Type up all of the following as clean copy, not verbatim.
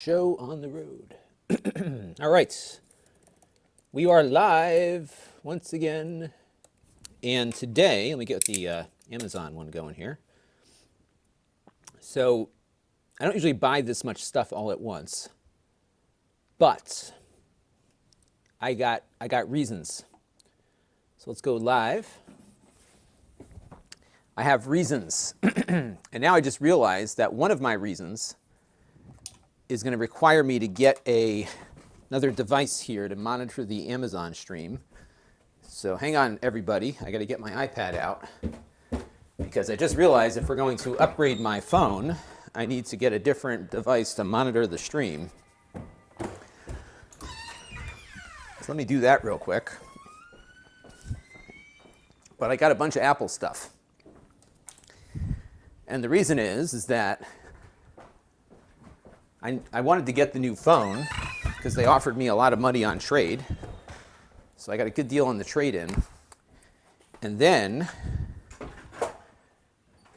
Show on the road. All right. We are live once again. And today, let me get the Amazon one going here. So, I don't usually buy this much stuff all at once, but I got reasons. So let's go live. I have reasons. And now I just realized that one of my reasons is going to require me to get another device here to monitor the Amazon stream. So hang on, everybody. I got to get my iPad out because I just realized if we're going to upgrade my phone, I need to get a different device to monitor the stream. So let me do that real quick. But I got a bunch of Apple stuff. And the reason is that I wanted to get the new phone because they offered me a lot of money on trade. So I got a good deal on the trade-in. And then,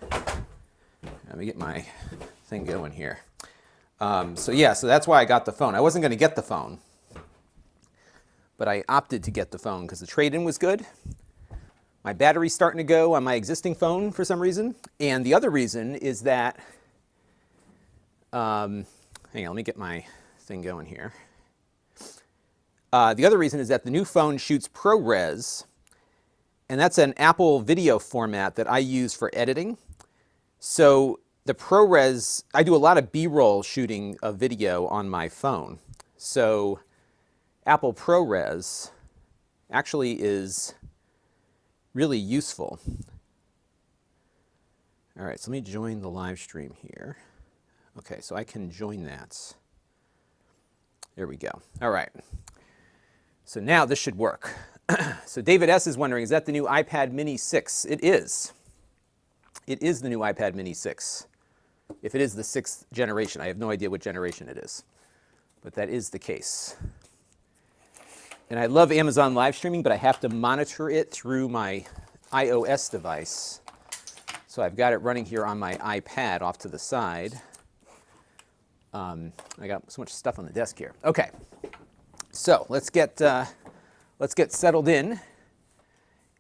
let me get my thing going here. So that's why I got the phone. I wasn't going to get the phone, but I opted to get the phone because the trade-in was good. My battery's starting to go on my existing phone for some reason. And the other reason is that, hang on, let me get my thing going here. The other reason is that the new phone shoots ProRes, and that's an Apple video format that I use for editing. So the ProRes, I do a lot of B-roll shooting of video on my phone. So Apple ProRes actually is really useful. All right, so let me join the live stream here. Okay, so I can join that. There we go. All right. So now this should work. So David S. is wondering, is that the new iPad Mini 6? It is. It is the new iPad Mini 6. If it is the 6th generation, I have no idea what generation it is. But that is the case. And I love Amazon live streaming, but I have to monitor it through my iOS device. So I've got it running here on my iPad off to the side. I got so much stuff on the desk here. Okay, so let's get settled in.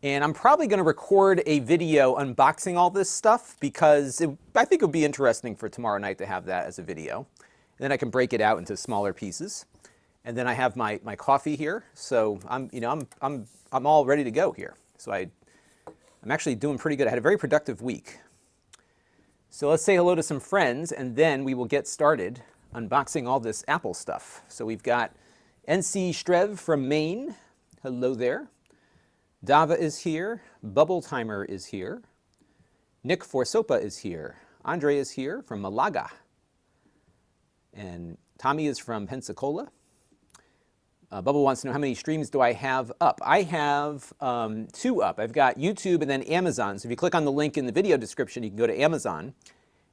And I'm probably going to record a video unboxing all this stuff because I think it would be interesting for tomorrow night to have that as a video. And then I can break it out into smaller pieces. And then I have my coffee here, so I'm all ready to go here. So I'm actually doing pretty good. I had a very productive week. So let's say hello to some friends, and then we will get started unboxing all this Apple stuff. So we've got NC Strev from Maine. Hello there. Dava is here. Bubble Timer is here. Nick Forsopa is here. Andre is here from Malaga. And Tommy is from Pensacola. Bubba wants to know how many streams do I have up. I have 2 up. I've got YouTube and then Amazon. So if you click on the link in the video description, you can go to Amazon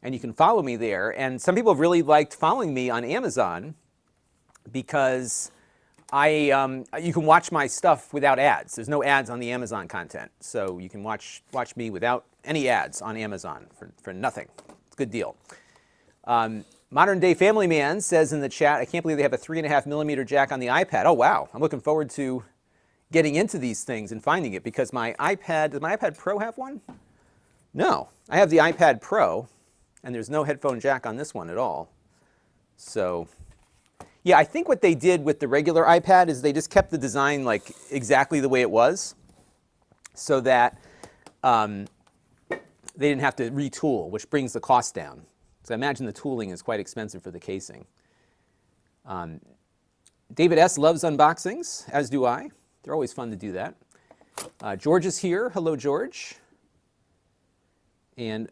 and you can follow me there. And some people have really liked following me on Amazon because you can watch my stuff without ads. There's no ads on the Amazon content. So you can watch me without any ads on Amazon for nothing. It's a good deal. Modern Day Family Man says in the chat, I can't believe they have a 3.5mm jack on the iPad. Oh, wow. I'm looking forward to getting into these things and finding it because does my iPad Pro have one? No. I have the iPad Pro, and there's no headphone jack on this one at all. So, yeah, I think what they did with the regular iPad is they just kept the design like exactly the way it was so that they didn't have to retool, which brings the cost down. So I imagine the tooling is quite expensive for the casing. David S. loves unboxings, as do I. They're always fun to do that. George is here. Hello, George. And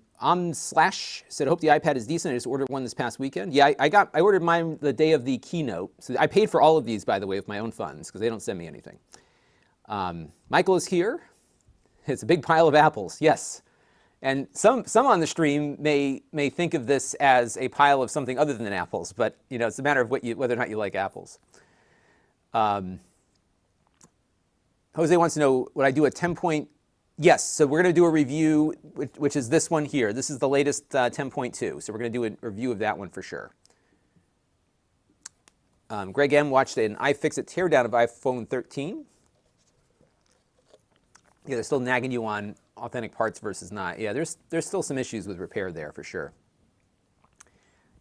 Slash said, I hope the iPad is decent. I just ordered one this past weekend. Yeah, I ordered mine the day of the keynote. So I paid for all of these, by the way, with my own funds because they don't send me anything. Michael is here. It's a big pile of apples. Yes. And some on the stream may think of this as a pile of something other than apples, but it's a matter of whether or not you like apples. Jose wants to know, would I do a 10-point? Yes, so we're going to do a review, which is this one here. This is the latest 10.2, so we're going to do a review of that one for sure. Greg M. watched an iFixit teardown of iPhone 13. Yeah, they're still nagging you on authentic parts versus not. Yeah, there's still some issues with repair there for sure.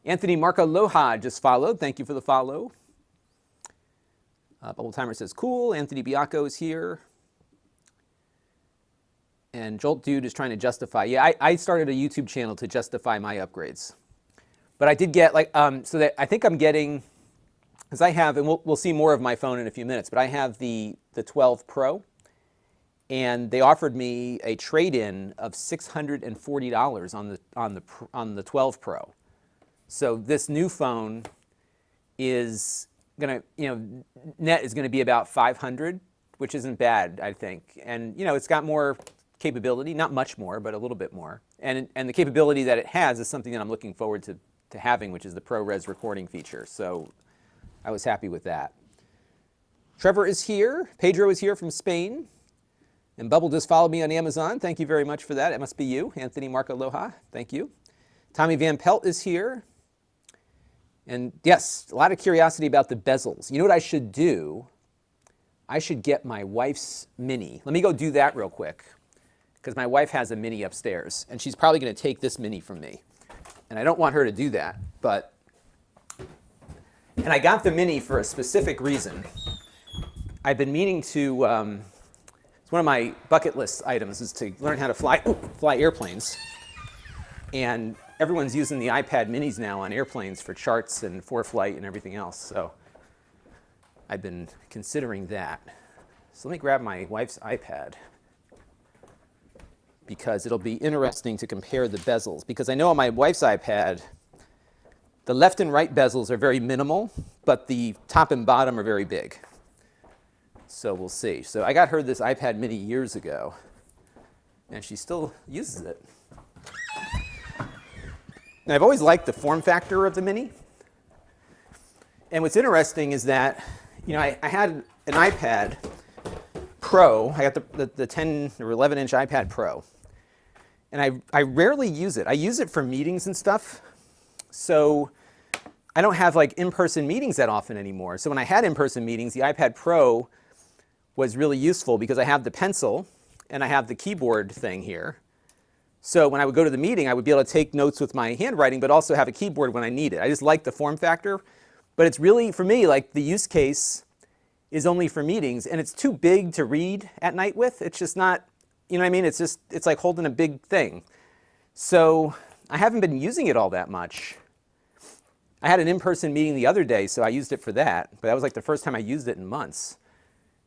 Anthony Marco Loha just followed. Thank you for the follow. Bubble Timer says, cool. Anthony Biacco is here. And Jolt Dude is trying to justify. Yeah, I started a YouTube channel to justify my upgrades. But I did get, like, so that I think I'm getting, because I have, and we'll see more of my phone in a few minutes, but I have the 12 Pro. And they offered me a trade-in of $640 on the 12 Pro. So this new phone is gonna, net is gonna be about $500, which isn't bad, I think. And it's got more capability, not much more, but a little bit more. And the capability that it has is something that I'm looking forward to having, which is the ProRes recording feature. So I was happy with that. Trevor is here. Pedro is here from Spain. And Bubble just followed me on Amazon. Thank you very much for that. It must be you, Anthony Marco Loha. Thank you. Tommy Van Pelt is here. And yes, a lot of curiosity about the bezels. You know what I should do? I should get my wife's Mini. Let me go do that real quick, because my wife has a Mini upstairs, and she's probably going to take this Mini from me. And I don't want her to do that, but... And I got the Mini for a specific reason. I've been meaning to... One of my bucket list items is to learn how to fly airplanes. And everyone's using the iPad minis now on airplanes for charts and for flight and everything else. So I've been considering that. So let me grab my wife's iPad, because it'll be interesting to compare the bezels. Because I know on my wife's iPad, the left and right bezels are very minimal, but the top and bottom are very big. So we'll see. So I got her this iPad mini years ago, and she still uses it. Now, I've always liked the form factor of the Mini. And what's interesting is that, I had an iPad Pro. I got the 10 or 11-inch iPad Pro. And I rarely use it. I use it for meetings and stuff. So I don't have like in-person meetings that often anymore. So when I had in-person meetings, the iPad Pro was really useful because I have the pencil and I have the keyboard thing here. So when I would go to the meeting, I would be able to take notes with my handwriting, but also have a keyboard when I need it. I just like the form factor. But it's really, for me, like the use case is only for meetings, and it's too big to read at night with. It's just not, you know what I mean? It's like holding a big thing. So I haven't been using it all that much. I had an in-person meeting the other day, so I used it for that. But that was like the first time I used it in months.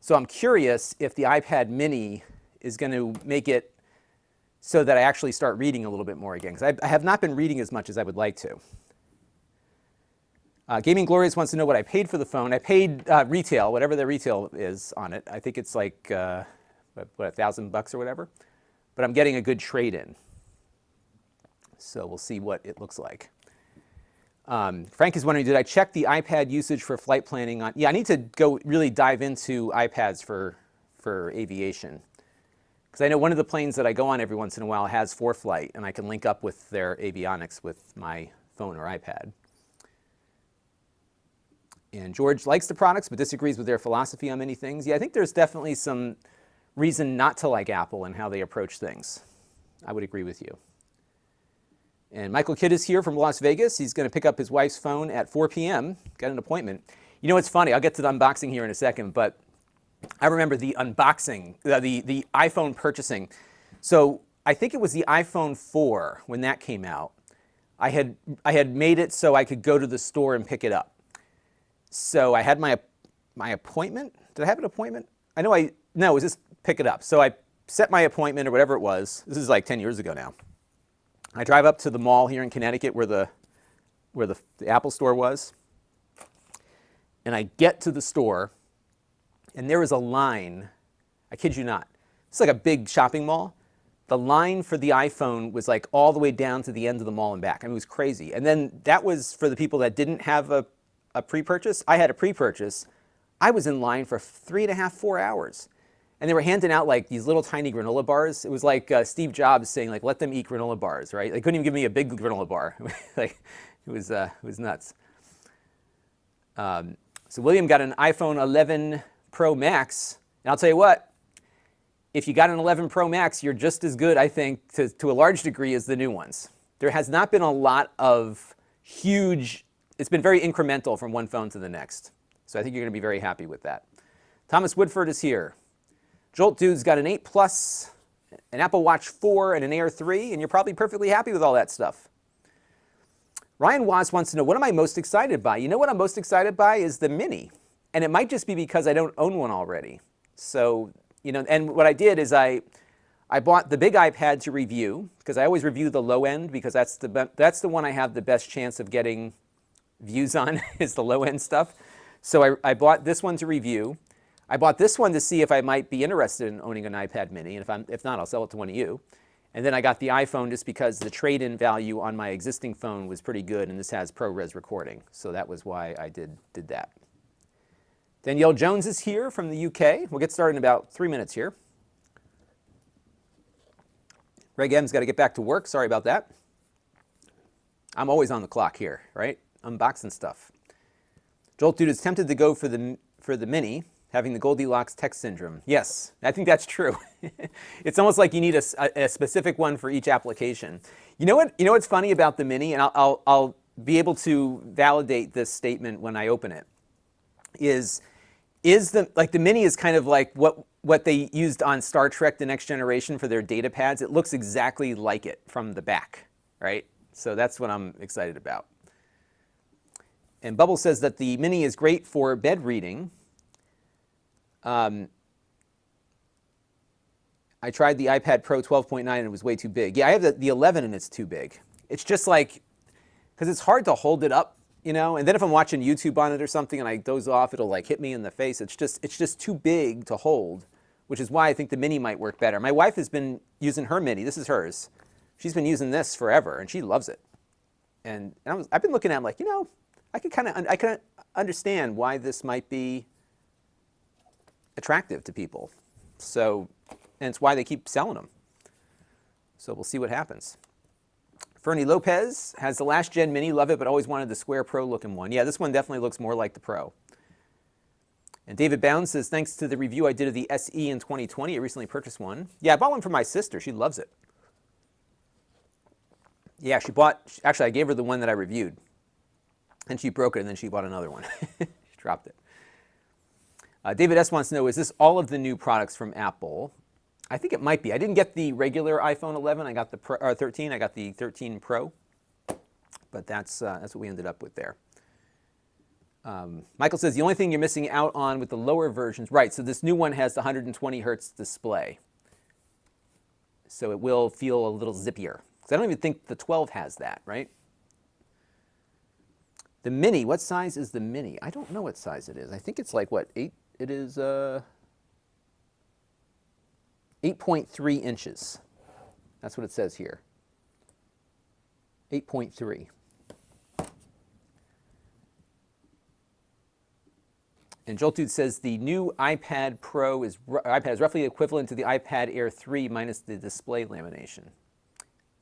So I'm curious if the iPad mini is going to make it so that I actually start reading a little bit more again. Because I have not been reading as much as I would like to. Gaming Glorious wants to know what I paid for the phone. I paid retail, whatever the retail is on it. I think it's like, what, $1,000 or whatever. But I'm getting a good trade-in. So we'll see what it looks like. Frank is wondering, did I check the iPad usage for flight planning on? Yeah, I need to go really dive into iPads for aviation. Because I know one of the planes that I go on every once in a while has ForeFlight, and I can link up with their avionics with my phone or iPad. And George likes the products but disagrees with their philosophy on many things. Yeah, I think there's definitely some reason not to like Apple and how they approach things. I would agree with you. And Michael Kidd is here from Las Vegas. He's going to pick up his wife's phone at 4 p.m. Got an appointment. You know, it's funny. I'll get to the unboxing here in a second, but I remember the unboxing, the iPhone purchasing. So I think it was the iPhone 4 when that came out. I had made it so I could go to the store and pick it up. So I had my appointment. Did I have an appointment? No, it was just pick it up. So I set my appointment or whatever it was. This is like 10 years ago now. I drive up to the mall here in Connecticut where the Apple store was. And I get to the store, and there is a line. I kid you not. It's like a big shopping mall. The line for the iPhone was like all the way down to the end of the mall and back. I mean, it was crazy. And then that was for the people that didn't have a pre-purchase. I had a pre-purchase. I was in line for 3.5, 4 hours. And they were handing out like these little tiny granola bars. It was like Steve Jobs saying, like, let them eat granola bars, right? They couldn't even give me a big granola bar. Like, it was nuts. So William got an iPhone 11 Pro Max, and I'll tell you what, if you got an 11 Pro Max, you're just as good, I think, to a large degree as the new ones. There has not been a lot of huge, it's been very incremental from one phone to the next. So I think you're going to be very happy with that. Thomas Woodford is here. Jolt Dude's got an 8 Plus, an Apple Watch 4, and an Air 3, and you're probably perfectly happy with all that stuff. Ryan Waz wants to know, what am I most excited by? You know what I'm most excited by is the Mini. And it might just be because I don't own one already. So, you know, and what I did is I bought the big iPad to review, because I always review the low end, because that's the one I have the best chance of getting views on, is the low end stuff. So I bought this one to review. I bought this one to see if I might be interested in owning an iPad mini, and if not, I'll sell it to one of you. And then I got the iPhone just because the trade-in value on my existing phone was pretty good, and this has ProRes recording. So that was why I did that. Danielle Jones is here from the UK. We'll get started in about 3 minutes here. Greg M's got to get back to work. Sorry about that. I'm always on the clock here, right? Unboxing stuff. Jolt Dude is tempted to go for the Mini, having the Goldilocks text syndrome. Yes, I think that's true. It's almost like you need a specific one for each application. You know what's funny about the Mini, and I'll be able to validate this statement when I open it, is the Mini is kind of like what they used on Star Trek: The Next Generation for their data pads. It looks exactly like it from the back, right? So that's what I'm excited about. And Bubble says that the Mini is great for bed reading. I tried the iPad Pro 12.9 and it was way too big. Yeah, I have the 11 and it's too big. It's just like, because it's hard to hold it up, you know? And then if I'm watching YouTube on it or something and I doze off, it'll like hit me in the face. It's just too big to hold, which is why I think the Mini might work better. My wife has been using her Mini. This is hers. She's been using this forever and she loves it. And I've been looking at it like, you know, I can understand why this might be attractive to people. So, and it's why they keep selling them. So we'll see what happens. Fernie Lopez has the last gen Mini, love it, but always wanted the square Pro looking one. Yeah, this one definitely looks more like the Pro. And David Bounds says, thanks to the review I did of the SE in 2020, I recently purchased one. Yeah, I bought one for my sister. She loves it. Yeah, actually I gave her the one that I reviewed. And she broke it, and then she bought another one. She dropped it. David S. wants to know, is this all of the new products from Apple? I think it might be. I didn't get the regular iPhone 11. I got the 13. I got the 13 Pro. But that's what we ended up with there. Michael says, the only thing you're missing out on with the lower versions, right, so this new one has the 120 hertz display. So it will feel a little zippier. Because I don't even think the 12 has that, right? The Mini, what size is the Mini? I don't know what size it is. I think it's like, what, 8? It is 8.3 inches. That's what it says here. 8.3. And Joltude says the new iPad Pro is roughly equivalent to the iPad Air 3 minus the display lamination.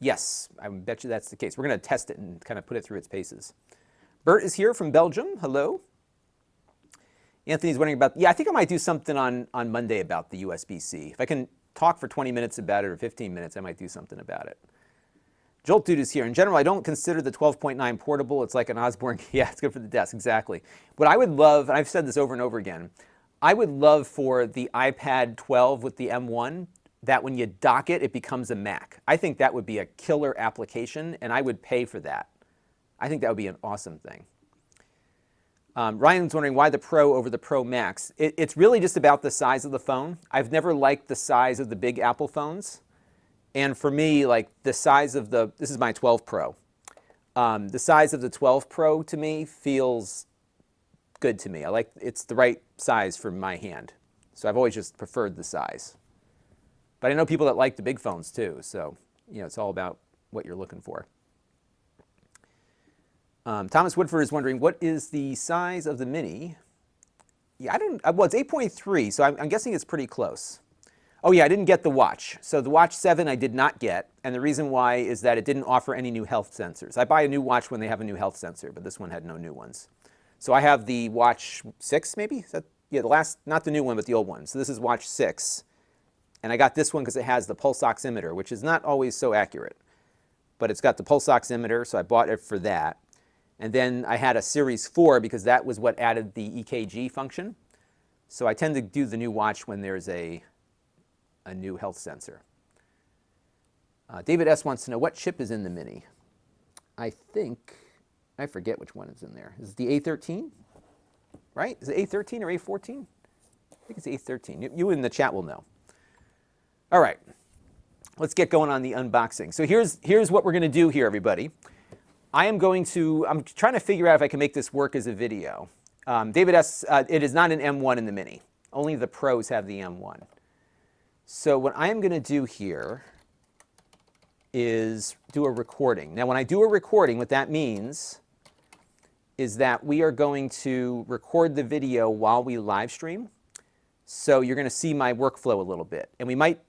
Yes, I bet you that's the case. We're going to test it and kind of put it through its paces. Bert is here from Belgium. Hello. Anthony's wondering about, yeah, I think I might do something on Monday about the USB-C. If I can talk for 20 minutes about it or 15 minutes, I might do something about it. Jolt Dude is here. In general, I don't consider the 12.9 portable. It's like an Osborne. Yeah, it's good for the desk, exactly. What I would love, and I've said this over and over again, I would love for the iPad 12 with the M1, that when you dock it, it becomes a Mac. I think that would be a killer application, and I would pay for that. I think that would be an awesome thing. Ryan's wondering why the Pro over the Pro Max. It's really just about the size of the phone. I've never liked the size of the big Apple phones. And for me, like the size of this is my 12 Pro. The size of the 12 Pro to me feels good to me. It's the right size for my hand. So I've always just preferred the size. But I know people that like the big phones too. So, you know, it's all about what you're looking for. Thomas Woodford is wondering, what is the size of the Mini? Yeah, well, it's 8.3, so I'm guessing it's pretty close. Oh yeah, I didn't get the watch. So the Watch 7 I did not get, and the reason why is that it didn't offer any new health sensors. I buy a new watch when they have a new health sensor, but this one had no new ones. So I have the Watch 6 maybe? Is that, yeah, the last, not the new one, but the old one. So this is Watch 6. And I got this one because it has the pulse oximeter, which is not always so accurate. But it's got the pulse oximeter, so I bought it for that. And then I had a Series 4 because that was what added the EKG function. So I tend to do the new watch when there's a new health sensor. David S. wants to know, what chip is in the Mini? I forget which one is in there. Is it the A13? Right? Is it A13 or A14? I think it's A13. You in the chat will know. All right. Let's get going on the unboxing. So here's what we're going to do here, everybody. I'm trying to figure out if I can make this work as a video. David S., it is not an M1 in the Mini. Only the Pros have the M1. So what I'm going to do here is do a recording. Now, when I do a recording, what that means is that we are going to record the video while we live stream. So you're going to see my workflow a little bit. And we might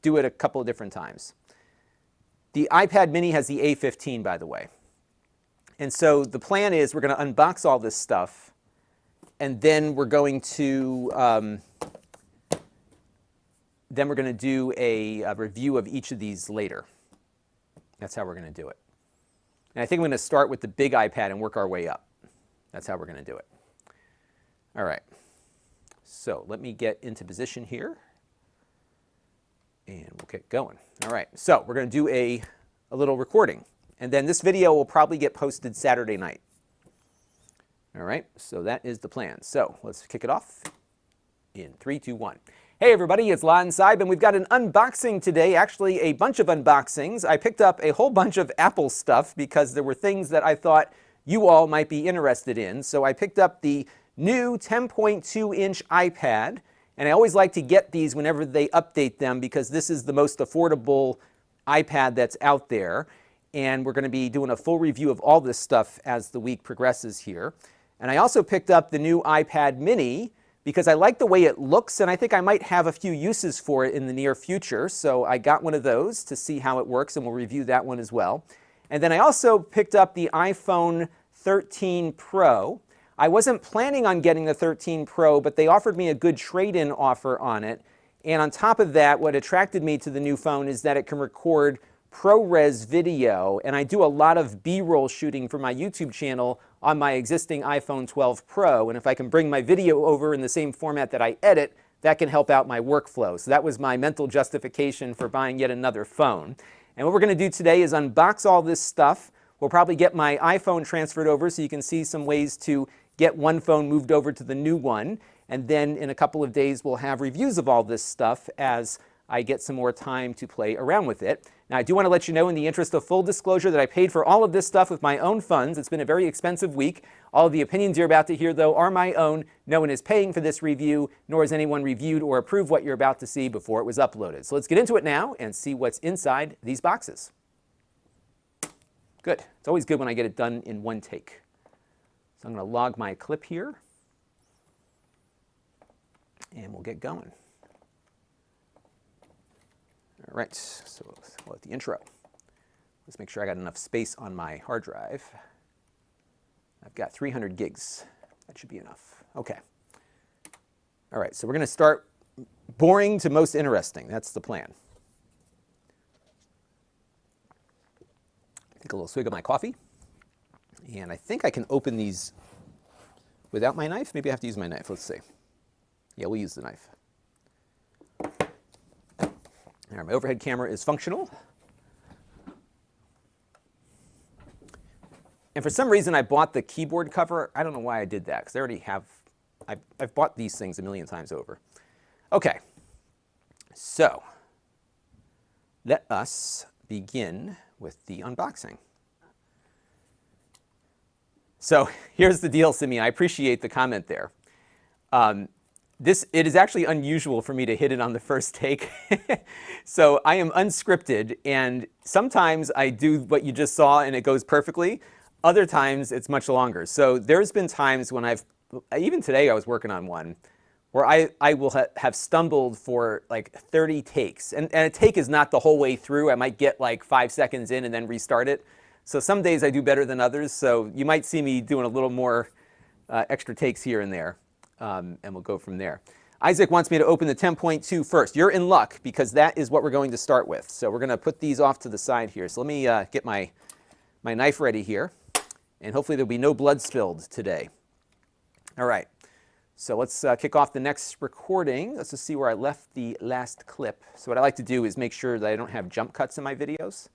do it a couple of different times. The iPad mini has the A15, by the way. And so the plan is we're going to unbox all this stuff, and then we're going to do a review of each of these later. That's how we're going to do it. And I think I'm going to start with the big iPad and work our way up. That's how we're going to do it. All right. So let me get into position here, and we'll get going. All right. So we're going to do a little recording, and then this video will probably get posted Saturday night. All right. So that is the plan. So let's kick it off in 3, 2, 1. Hey everybody, it's Lon.TV, and we've got an unboxing today, actually a bunch of unboxings. I picked up a whole bunch of Apple stuff because there were things that I thought you all might be interested in. So I picked up the new 10.2-inch iPad, and I always like to get these whenever they update them because this is the most affordable iPad that's out there. And we're going to be doing a full review of all this stuff as the week progresses here. And I also picked up the new iPad mini because I like the way it looks, and I think I might have a few uses for it in the near future. So I got one of those to see how it works, and we'll review that one as well. And then I also picked up the iPhone 13 Pro. I wasn't planning on getting the 13 Pro, but they offered me a good trade-in offer on it. And on top of that, what attracted me to the new phone is that it can record ProRes video, and I do a lot of B-roll shooting for my YouTube channel on my existing iPhone 12 Pro, and if I can bring my video over in the same format that I edit, that can help out my workflow. So that was my mental justification for buying yet another phone. And what we're going to do today is unbox all this stuff. We'll probably get my iPhone transferred over so you can see some ways to get one phone moved over to the new one, and then in a couple of days we'll have reviews of all this stuff as I get some more time to play around with it. Now, I do want to let you know, in the interest of full disclosure, that I paid for all of this stuff with my own funds. It's been a very expensive week. All of the opinions you're about to hear, though, are my own. No one is paying for this review, nor has anyone reviewed or approved what you're about to see before it was uploaded. So let's get into it now and see what's inside these boxes. Good. It's always good when I get it done in one take. So I'm going to log my clip here, and we'll get going. All right, so we'll let the intro. Let's make sure I got enough space on my hard drive. I've got 300 gigs. That should be enough. Okay. All right, so we're going to start boring to most interesting. That's the plan. Take a little swig of my coffee. And I think I can open these without my knife. Maybe I have to use my knife. Let's see. Yeah, we'll use the knife. There, my overhead camera is functional. And for some reason, I bought the keyboard cover. I don't know why I did that, because I already have, I've bought these things a million times over. Okay, so let us begin with the unboxing. So here's the deal, Simeon. I appreciate the comment there. It is actually unusual for me to hit it on the first take. So I am unscripted, and sometimes I do what you just saw and it goes perfectly. Other times it's much longer. So there's been times when even today I was working on one, where I will have stumbled for like 30 takes. And a take is not the whole way through. I might get like 5 seconds in and then restart it. So some days I do better than others. So you might see me doing a little more extra takes here and there, and we'll go from there. Isaac wants me to open the 10.2 first. You're in luck because that is what we're going to start with. So we're going to put these off to the side here. So let me get my knife ready here, and hopefully there'll be no blood spilled today. All right, so let's kick off the next recording. Let's just see where I left the last clip. So what I like to do is make sure that I don't have jump cuts in my videos.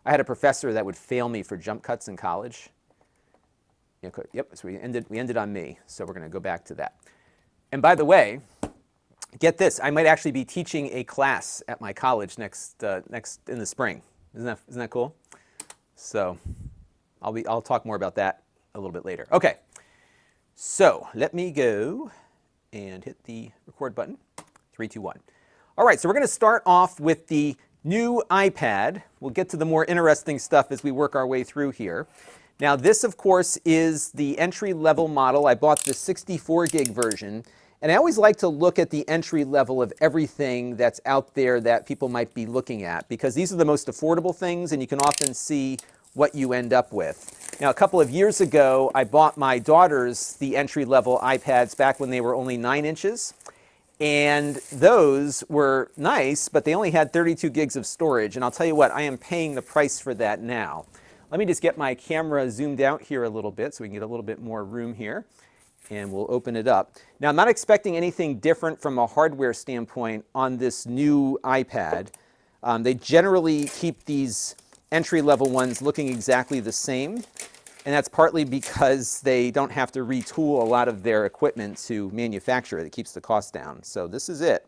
I had a professor that would fail me for jump cuts in college. Yep, so we ended on me, so we're going to go back to that. And by the way, get this, I might actually be teaching a class at my college next in the spring. Isn't that cool? So I'll talk more about that a little bit later. Okay, so let me go and hit the record button. 3, 2, 1. All right, so we're going to start off with the new iPad. We'll get to the more interesting stuff as we work our way through here. Now this, of course, is the entry-level model. I bought the 64 gig version, and I always like to look at the entry level of everything that's out there that people might be looking at, because these are the most affordable things, and you can often see what you end up with. Now, a couple of years ago, I bought my daughters the entry-level iPads back when they were only 9 inches, and those were nice, but they only had 32 gigs of storage, and I'll tell you what, I am paying the price for that now. Let me just get my camera zoomed out here a little bit so we can get a little bit more room here, and we'll open it up. Now, I'm not expecting anything different from a hardware standpoint on this new iPad. They generally keep these entry-level ones looking exactly the same, and that's partly because they don't have to retool a lot of their equipment to manufacture it. It keeps the cost down. So this is it.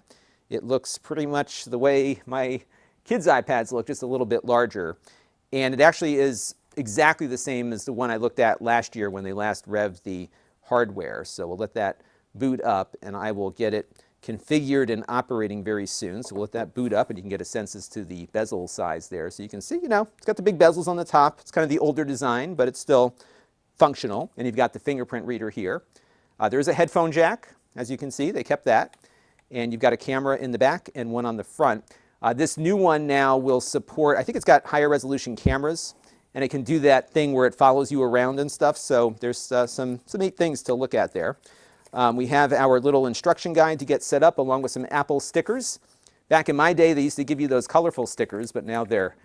It looks pretty much the way my kids' iPads look, just a little bit larger. And it actually is exactly the same as the one I looked at last year when they last revved the hardware. So we'll let that boot up, and I will get it configured and operating very soon. So we'll let that boot up, and you can get a sense as to the bezel size there. So you can see, it's got the big bezels on the top. It's kind of the older design, but it's still functional. And you've got the fingerprint reader here. There's a headphone jack, as you can see. They kept that. And you've got a camera in the back and one on the front. This new one now will support, I think it's got higher resolution cameras, and it can do that thing where it follows you around and stuff. So there's some neat things to look at there. We have our little instruction guide to get set up along with some Apple stickers. Back in my day, they used to give you those colorful stickers, but now they're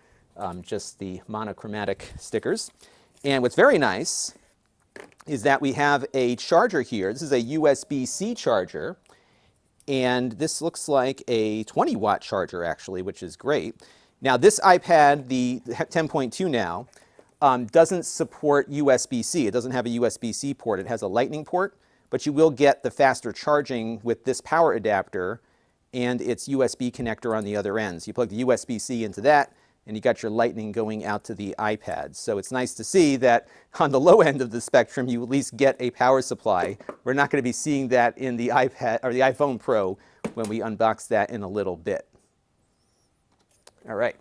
just the monochromatic stickers. And what's very nice is that we have a charger here. This is a USB-C charger. And this looks like a 20-watt charger, actually, which is great. Now, this iPad, the 10.2 now, doesn't support USB-C. It doesn't have a USB-C port. It has a Lightning port, but you will get the faster charging with this power adapter and its USB connector on the other end. So you plug the USB-C into that, and you got your Lightning going out to the iPad. So it's nice to see that on the low end of the spectrum, you at least get a power supply. We're not going to be seeing that in the iPad or the iPhone Pro when we unbox that in a little bit. All right.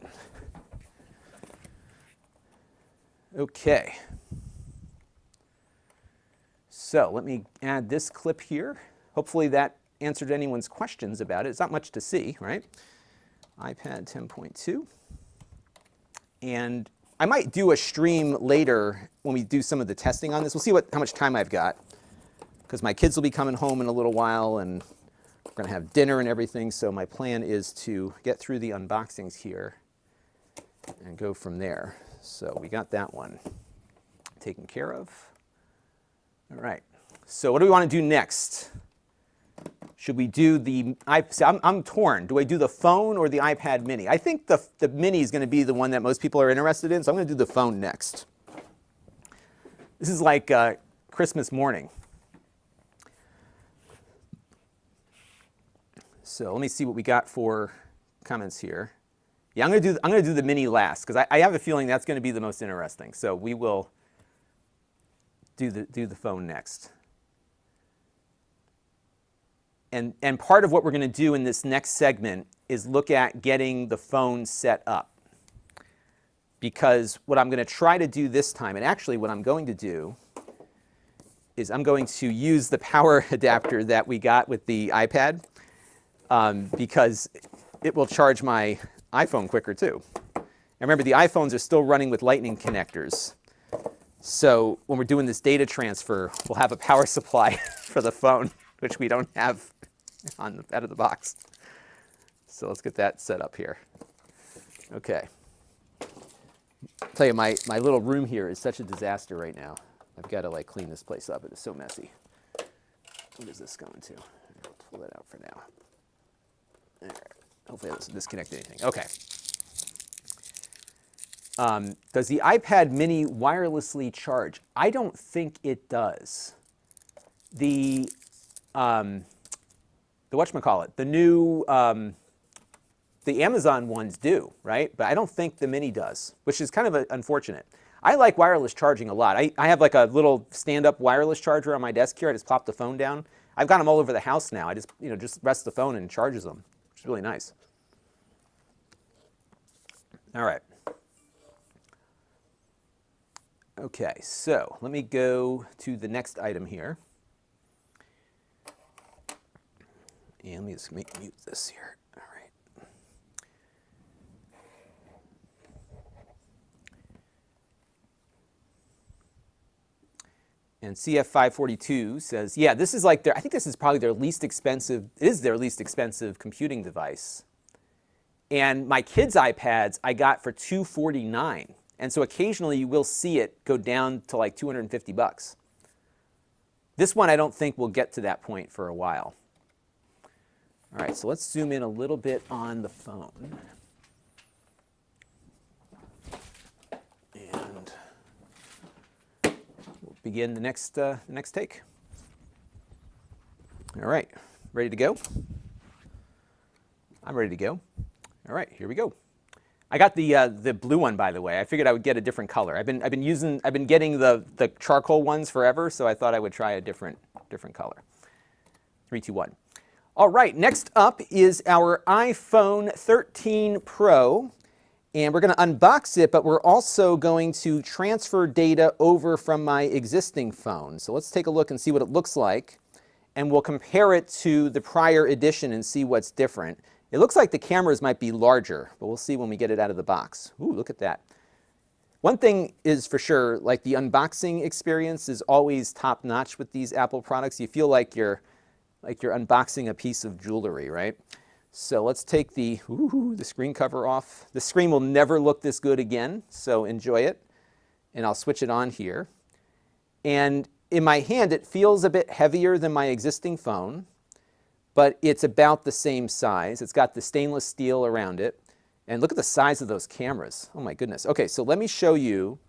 Okay. So let me add this clip here. Hopefully that answered anyone's questions about it. It's not much to see, right? iPad 10.2. And I might do a stream later when we do some of the testing on this. We'll see how much time I've got, because my kids will be coming home in a little while, and we're going to have dinner and everything. So my plan is to get through the unboxings here and go from there. So we got that one taken care of. All right. So what do we want to do next? Should we do the iPad? I'm torn. Do I do the phone or the iPad mini? I think the mini is going to be the one that most people are interested in, so I'm going to do the phone next. This is like Christmas morning. So let me see what we got for comments here. Yeah, I'm going to do the mini last, because I have a feeling that's going to be the most interesting. So we will do the phone next. And part of what we're going to do in this next segment is look at getting the phone set up. Because what I'm going to try to do this time, and actually what I'm going to do, is I'm going to use the power adapter that we got with the iPad, because it will charge my iPhone quicker too. And remember, the iPhones are still running with Lightning connectors. So when we're doing this data transfer, we'll have a power supply for the phone, which we don't have out of the box. So let's get that set up here. Okay. I'll tell you, my little room here is such a disaster right now. I've got to like clean this place up. It is so messy. What is this going to? I'll pull that out for now. All right. Hopefully that doesn't disconnect anything. Okay. Does the iPad mini wirelessly charge? I don't think it does. The whatchamacallit, the new, the Amazon ones do, right? But I don't think the mini does, which is kind of unfortunate. I like wireless charging a lot. I have like a little stand-up wireless charger on my desk here. I just plop the phone down. I've got them all over the house now. I just, just rest the phone and it charges them, which is really nice. All right. Okay, so let me go to the next item here. And let me just mute this here. All right. And CF542 says, yeah, this is like I think this is probably their least expensive, their least expensive computing device. And my kids' iPads I got for $249. And so occasionally you will see it go down to like 250 bucks. This one I don't think will get to that point for a while. All right, so let's zoom in a little bit on the phone. And we'll begin the next take. All right, ready to go? I'm ready to go. All right, here we go. I got the blue one, by the way. I figured I would get a different color. I've been getting the charcoal ones forever, so I thought I would try a different color. 3, 2, 1. All right, next up is our iPhone 13 Pro, and we're going to unbox it, but we're also going to transfer data over from my existing phone. So let's take a look and see what it looks like, and we'll compare it to the prior edition and see what's different. It looks like the cameras might be larger, but we'll see when we get it out of the box. Ooh, look at that. One thing is for sure, like the unboxing experience is always top-notch with these Apple products. You feel like you're unboxing a piece of jewelry, right? So let's take the screen cover off. The screen will never look this good again, so enjoy it. And I'll switch it on here. And in my hand, it feels a bit heavier than my existing phone, but it's about the same size. It's got the stainless steel around it. And look at the size of those cameras. Oh my goodness. Okay, so let me show you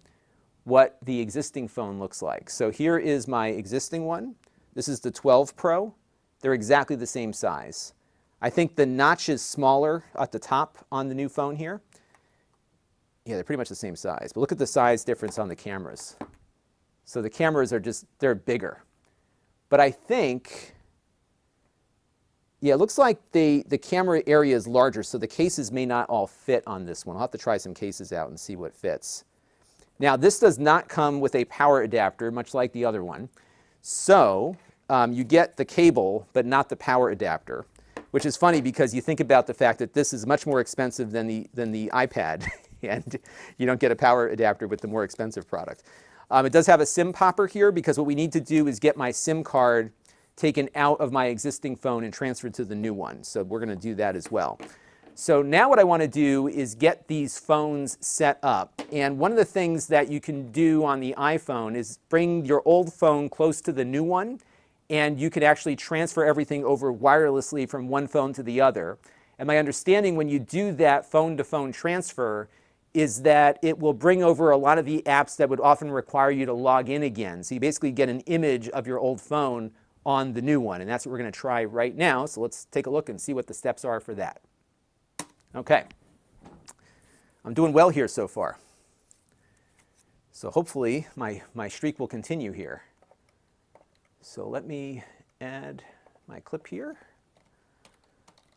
what the existing phone looks like. So here is my existing one. This is the 12 Pro. They're exactly the same size. I think the notch is smaller at the top on the new phone here. Yeah, they're pretty much the same size. But look at the size difference on the cameras. So the cameras are they're bigger. But I think, yeah, it looks like the camera area is larger, so the cases may not all fit on this one. I'll have to try some cases out and see what fits. Now, this does not come with a power adapter, much like the other one. So you get the cable, but not the power adapter, which is funny because you think about the fact that this is much more expensive than the iPad, and you don't get a power adapter with the more expensive product. It does have a SIM popper here because what we need to do is get my SIM card taken out of my existing phone and transferred to the new one. So we're going to do that as well. So now what I want to do is get these phones set up. And one of the things that you can do on the iPhone is bring your old phone close to the new one, and you can actually transfer everything over wirelessly from one phone to the other. And my understanding when you do that phone-to-phone transfer is that it will bring over a lot of the apps that would often require you to log in again. So you basically get an image of your old phone on the new one, and that's what we're going to try right now. So let's take a look and see what the steps are for that. Okay. I'm doing well here so far. So hopefully my streak will continue here. So let me add my clip here.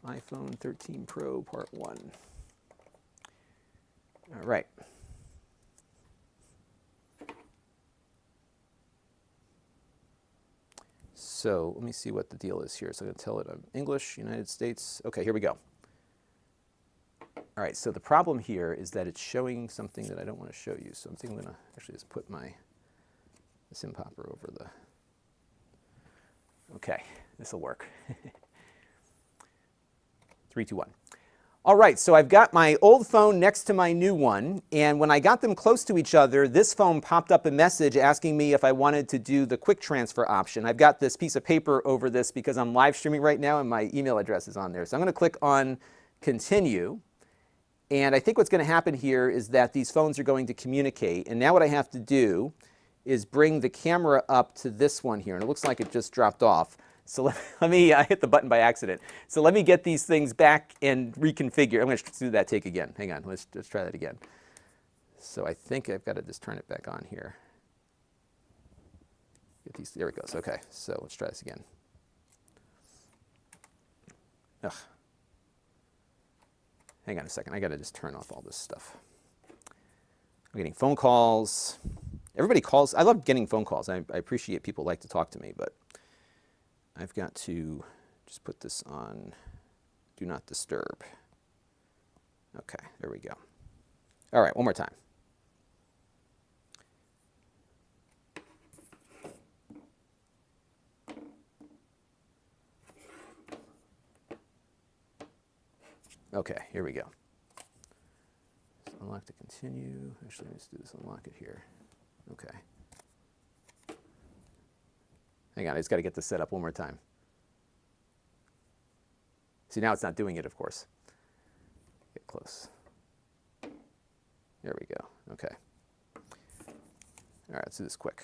iPhone 13 Pro Part 1. All right. So let me see what the deal is here. So I'm going to tell it English, United States. Okay, here we go. All right, so the problem here is that it's showing something that I don't want to show you. So I'm thinking I'm going to actually just put my SIM popper over the... Okay, this will work. 3, 2, 1. All right, so I've got my old phone next to my new one, and when I got them close to each other, this phone popped up a message asking me if I wanted to do the quick transfer option. I've got this piece of paper over this because I'm live streaming right now and my email address is on there. So I'm going to click on continue, and I think what's going to happen here is that these phones are going to communicate, and now what I have to do is bring the camera up to this one here, and it looks like it just dropped off. So let me hit the button by accident. So let me get these things back and reconfigure. I'm going to do that take again. Hang on, let's try that again. So I think I've got to just turn it back on here. Get these, there it goes. Okay, so let's try this again. Ugh. Hang on a second, I got to just turn off all this stuff. I'm getting phone calls. Everybody calls. I love getting phone calls. I appreciate people like to talk to me, but I've got to just put this on Do Not Disturb. Okay, there we go. All right, one more time. Okay, here we go. Unlock to continue. Actually, let's do this. Unlock it here. Okay. Hang on, I just got to get this set up one more time. See, now it's not doing it, of course. Get close. There we go. Okay. All right, let's do this quick.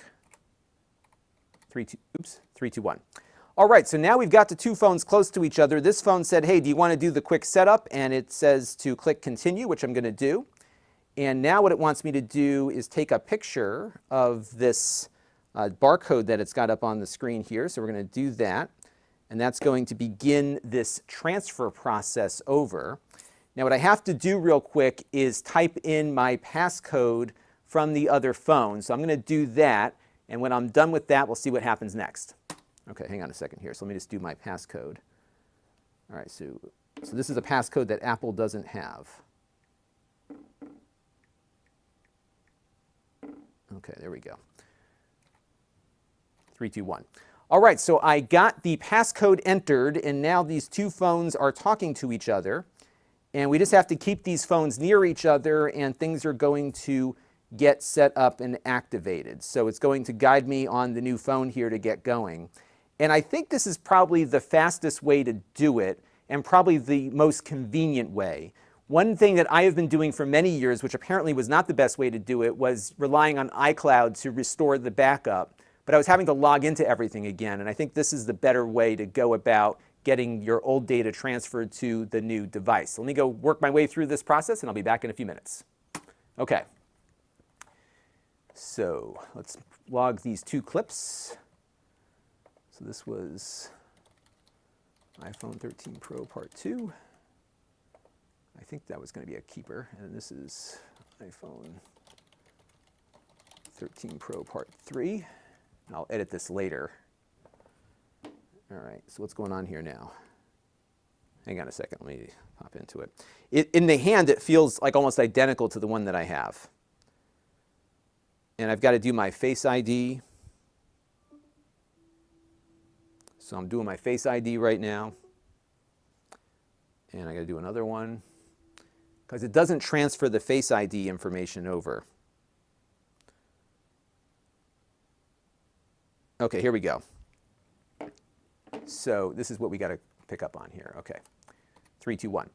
3, 2, 1. All right, so now we've got the two phones close to each other. This phone said, hey, do you want to do the quick setup? And it says to click continue, which I'm going to do. And now what it wants me to do is take a picture of this barcode that it's got up on the screen here. So we're going to do that. And that's going to begin this transfer process over. Now what I have to do real quick is type in my passcode from the other phone. So I'm going to do that. And when I'm done with that, we'll see what happens next. Okay, hang on a second here. So let me just do my passcode. All right, so this is a passcode that Apple doesn't have. Okay, there we go. 3, 2, 1. All right, so I got the passcode entered, and now these two phones are talking to each other. And we just have to keep these phones near each other, and things are going to get set up and activated. So it's going to guide me on the new phone here to get going. And I think this is probably the fastest way to do it, and probably the most convenient way. One thing that I have been doing for many years, which apparently was not the best way to do it, was relying on iCloud to restore the backup. But I was having to log into everything again, and I think this is the better way to go about getting your old data transferred to the new device. So let me go work my way through this process, and I'll be back in a few minutes. Okay. So let's log these two clips. So this was iPhone 13 Pro Part 2. I think that was going to be a keeper. And this is iPhone 13 Pro Part 3. And I'll edit this later. All right, so what's going on here now? Hang on a second, let me pop into it. In the hand, it feels like almost identical to the one that I have. And I've got to do my Face ID. So I'm doing my Face ID right now. And I got to do another one, because it doesn't transfer the Face ID information over. Okay, here we go. So this is what we got to pick up on here. Okay, 3, 2, 1.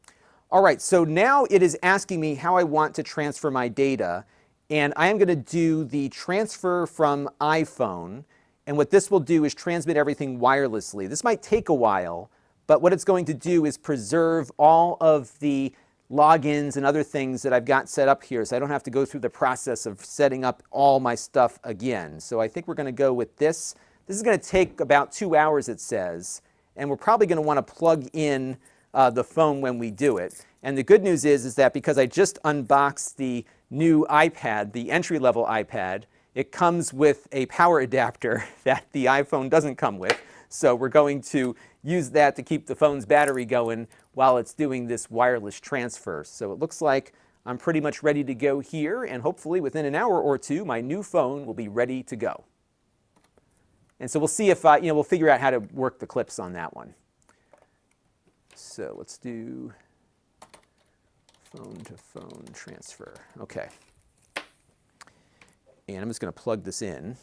All right, so now it is asking me how I want to transfer my data. And I am going to do the transfer from iPhone. And what this will do is transmit everything wirelessly. This might take a while, but what it's going to do is preserve all of the logins and other things that I've got set up here, so I don't have to go through the process of setting up all my stuff again. So I think we're going to go with this. This is going to take about 2 hours, it says, and we're probably going to want to plug in the phone when we do it. And the good news is that because I just unboxed the new iPad, the entry-level iPad, it comes with a power adapter that the iPhone doesn't come with. So we're going to use that to keep the phone's battery going while it's doing this wireless transfer. So it looks like I'm pretty much ready to go here, and hopefully within an hour or two, my new phone will be ready to go. And so we'll see if, we'll figure out how to work the clips on that one. So let's do phone-to-phone transfer. Okay. And I'm just going to plug this in.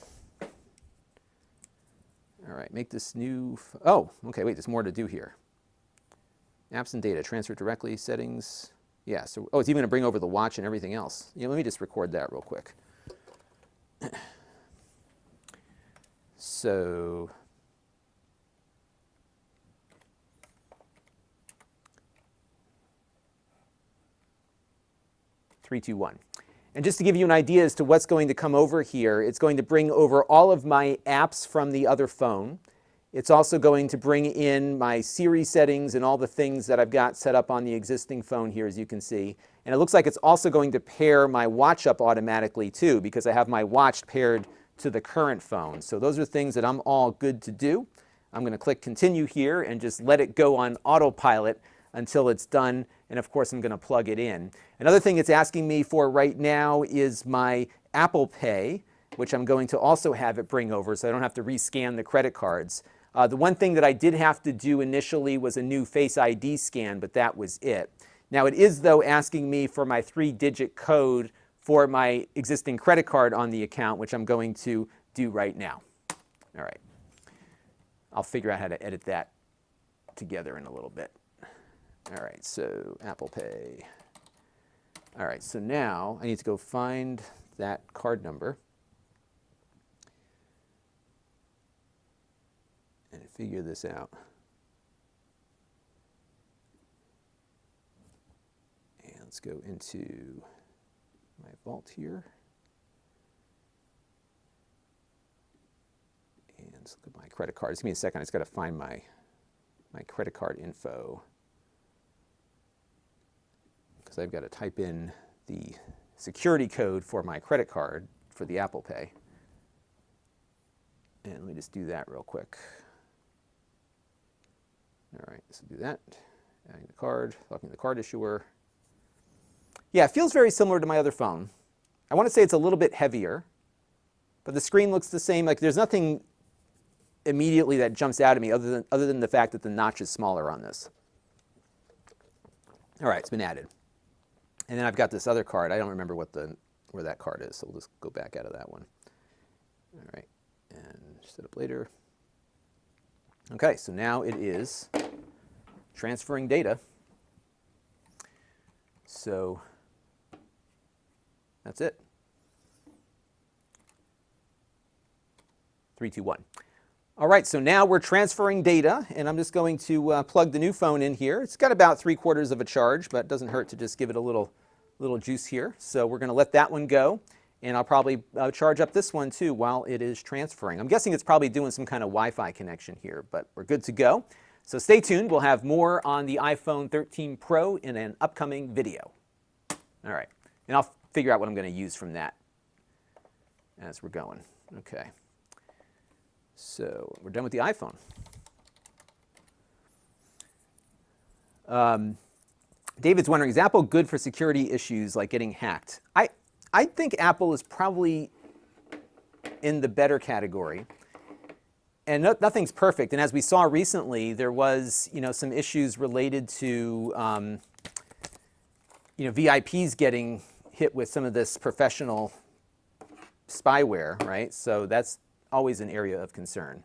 All right, make this new, oh, okay, wait, there's more to do here. Apps and data, transfer directly, settings. Yeah, so, oh, it's even going to bring over the watch and everything else. Yeah, let me just record that real quick. So, three, two, one. And just to give you an idea as to what's going to come over here, it's going to bring over all of my apps from the other phone. It's also going to bring in my Siri settings and all the things that I've got set up on the existing phone here, as you can see. And it looks like it's also going to pair my watch up automatically too, because I have my watch paired to the current phone. So those are things that I'm all good to do. I'm going to click continue here and just let it go on autopilot until it's done, and of course I'm going to plug it in. Another thing it's asking me for right now is my Apple Pay, which I'm going to also have it bring over so I don't have to rescan the credit cards. The one thing that I did have to do initially was a new Face ID scan, but that was it. Now it is, though, asking me for my 3-digit code for my existing credit card on the account, which I'm going to do right now. All right. I'll figure out how to edit that together in a little bit. All right, so Apple Pay. All right, so now I need to go find that card number and figure this out. And let's go into my vault here. And let's look at my credit card. Just give me a second. I just got to find my credit card info, because I've got to type in the security code for my credit card for the Apple Pay. And let me just do that real quick. All right, so do that. Adding the card, locking the card issuer. Yeah, it feels very similar to my other phone. I want to say it's a little bit heavier, but the screen looks the same. Like, there's nothing immediately that jumps out at me other than the fact that the notch is smaller on this. All right, it's been added. And then I've got this other card. I don't remember where that card is, so we'll just go back out of that one. All right, and set up later. Okay, so now it is transferring data. So that's it. 3, 2, 1. All right, so now we're transferring data, and I'm just going to plug the new phone in here. It's got about 3/4 of a charge, but it doesn't hurt to just give it a little juice here. So we're going to let that one go, and I'll probably charge up this one too while it is transferring. I'm guessing it's probably doing some kind of Wi-Fi connection here, but we're good to go. So stay tuned. We'll have more on the iPhone 13 Pro in an upcoming video. All right, and I'll figure out what I'm going to use from that as we're going. Okay. So we're done with the iPhone. David's wondering, is Apple good for security issues like getting hacked? I think Apple is probably in the better category. And nothing's perfect. And as we saw recently, there was some issues related to VIPs getting hit with some of this professional spyware, right? So that's always an area of concern.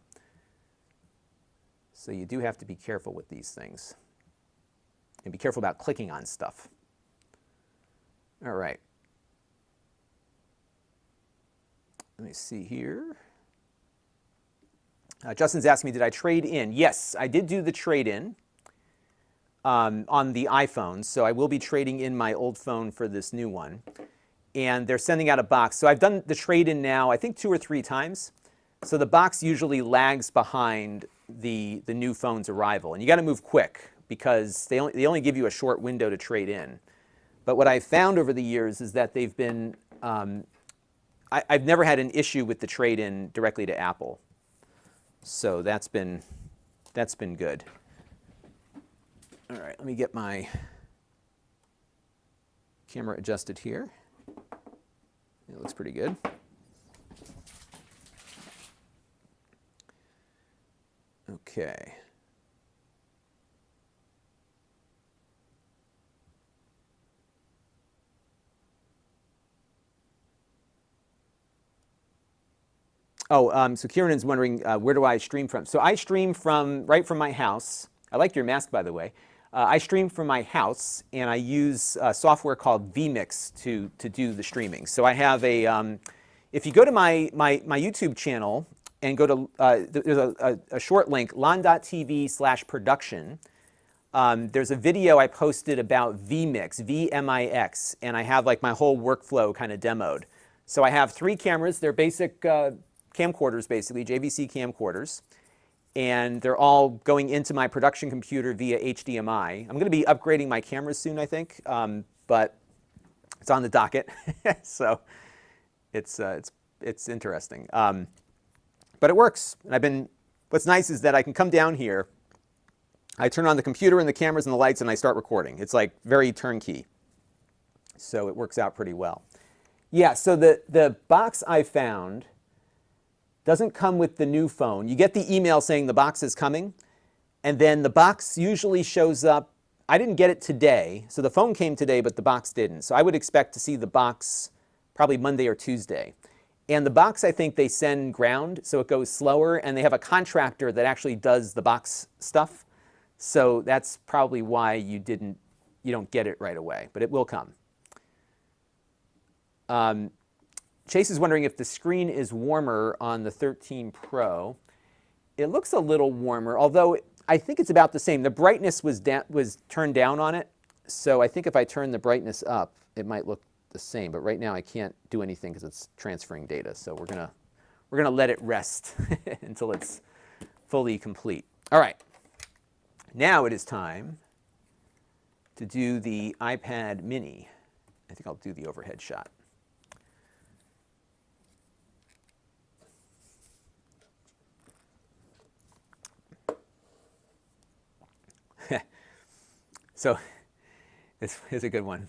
So you do have to be careful with these things. And be careful about clicking on stuff. All right. Let me see here. Justin's asking me, did I trade in? Yes, I did do the trade-in on the iPhone. So I will be trading in my old phone for this new one. And they're sending out a box. So I've done the trade-in now, I think 2 or 3 times. So the box usually lags behind the new phone's arrival. And you got to move quick because they only give you a short window to trade in. But what I've found over the years is that they've been, I've never had an issue with the trade-in directly to Apple. So that's been good. All right, let me get my camera adjusted here. It looks pretty good. Okay. Oh, so Kieran's wondering, where do I stream from? So I stream right from my house. I like your mask, by the way. I stream from my house, and I use software called vMix to do the streaming. So I have if you go to my YouTube channel and go to, there's a short link, Lon.TV/production. There's a video I posted about vMix, VMIX, and I have like my whole workflow kind of demoed. So I have 3 cameras. They're basic camcorders, basically, JVC camcorders. And they're all going into my production computer via HDMI. I'm going to be upgrading my cameras soon, I think, but it's on the docket. So it's interesting. But it works. And what's nice is that I can come down here, I turn on the computer and the cameras and the lights, and I start recording. It's like very turnkey. So it works out pretty well. Yeah, so the box I found doesn't come with the new phone. You get the email saying the box is coming, and then the box usually shows up. I didn't get it today, so the phone came today, but the box didn't. So I would expect to see the box probably Monday or Tuesday. And the box, I think they send ground, so it goes slower, and they have a contractor that actually does the box stuff. So that's probably why you don't get it right away, but it will come. Chase is wondering if the screen is warmer on the 13 Pro. It looks a little warmer, although I think it's about the same. The brightness was turned down on it, so I think if I turn the brightness up, it might look the same. But right now I can't do anything because it's transferring data, so we're gonna let it rest until it's fully complete. All right, now it is time to do the iPad mini. I think I'll do the overhead shot. So here's a good one.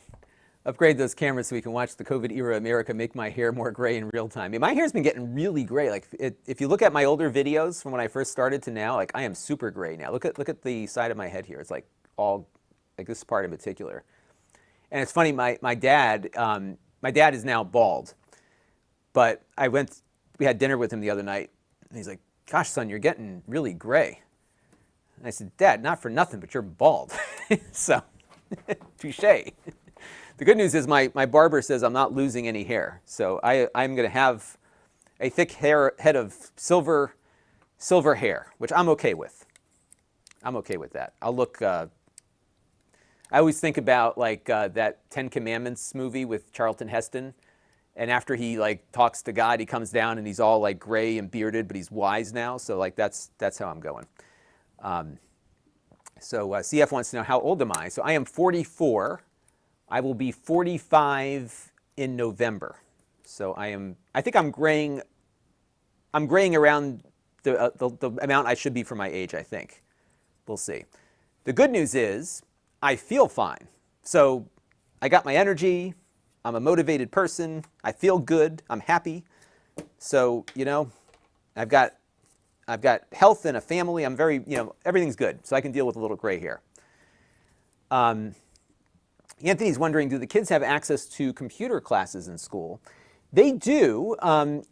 Upgrade those cameras so we can watch the COVID era America make my hair more gray in real time. I mean, my hair's been getting really gray. Like if you look at my older videos from when I first started to now, like I am super gray now. Look at the side of my head here. It's like all like this part in particular. And it's funny. My dad is now bald, but we had dinner with him the other night, and he's like, "Gosh, son, you're getting really gray." And I said, "Dad, not for nothing, but you're bald." So, touche. The good news is my barber says I'm not losing any hair. So I'm going to have a thick head of silver hair, which I'm okay with. I'm okay with that. I'll look, I always think about like that 10 Commandments movie with Charlton Heston. And after he like talks to God, he comes down and he's all like gray and bearded, but he's wise now. So like that's how I'm going. So CF wants to know, how old am I? So I am 44. I will be 45 in November. So I think I'm graying around the amount I should be for my age, I think. We'll see. The good news is I feel fine. So I got my energy. I'm a motivated person. I feel good. I'm happy. So, I've got health and a family. I'm very, everything's good. So I can deal with a little gray hair. Anthony's wondering, do the kids have access to computer classes in school? They do.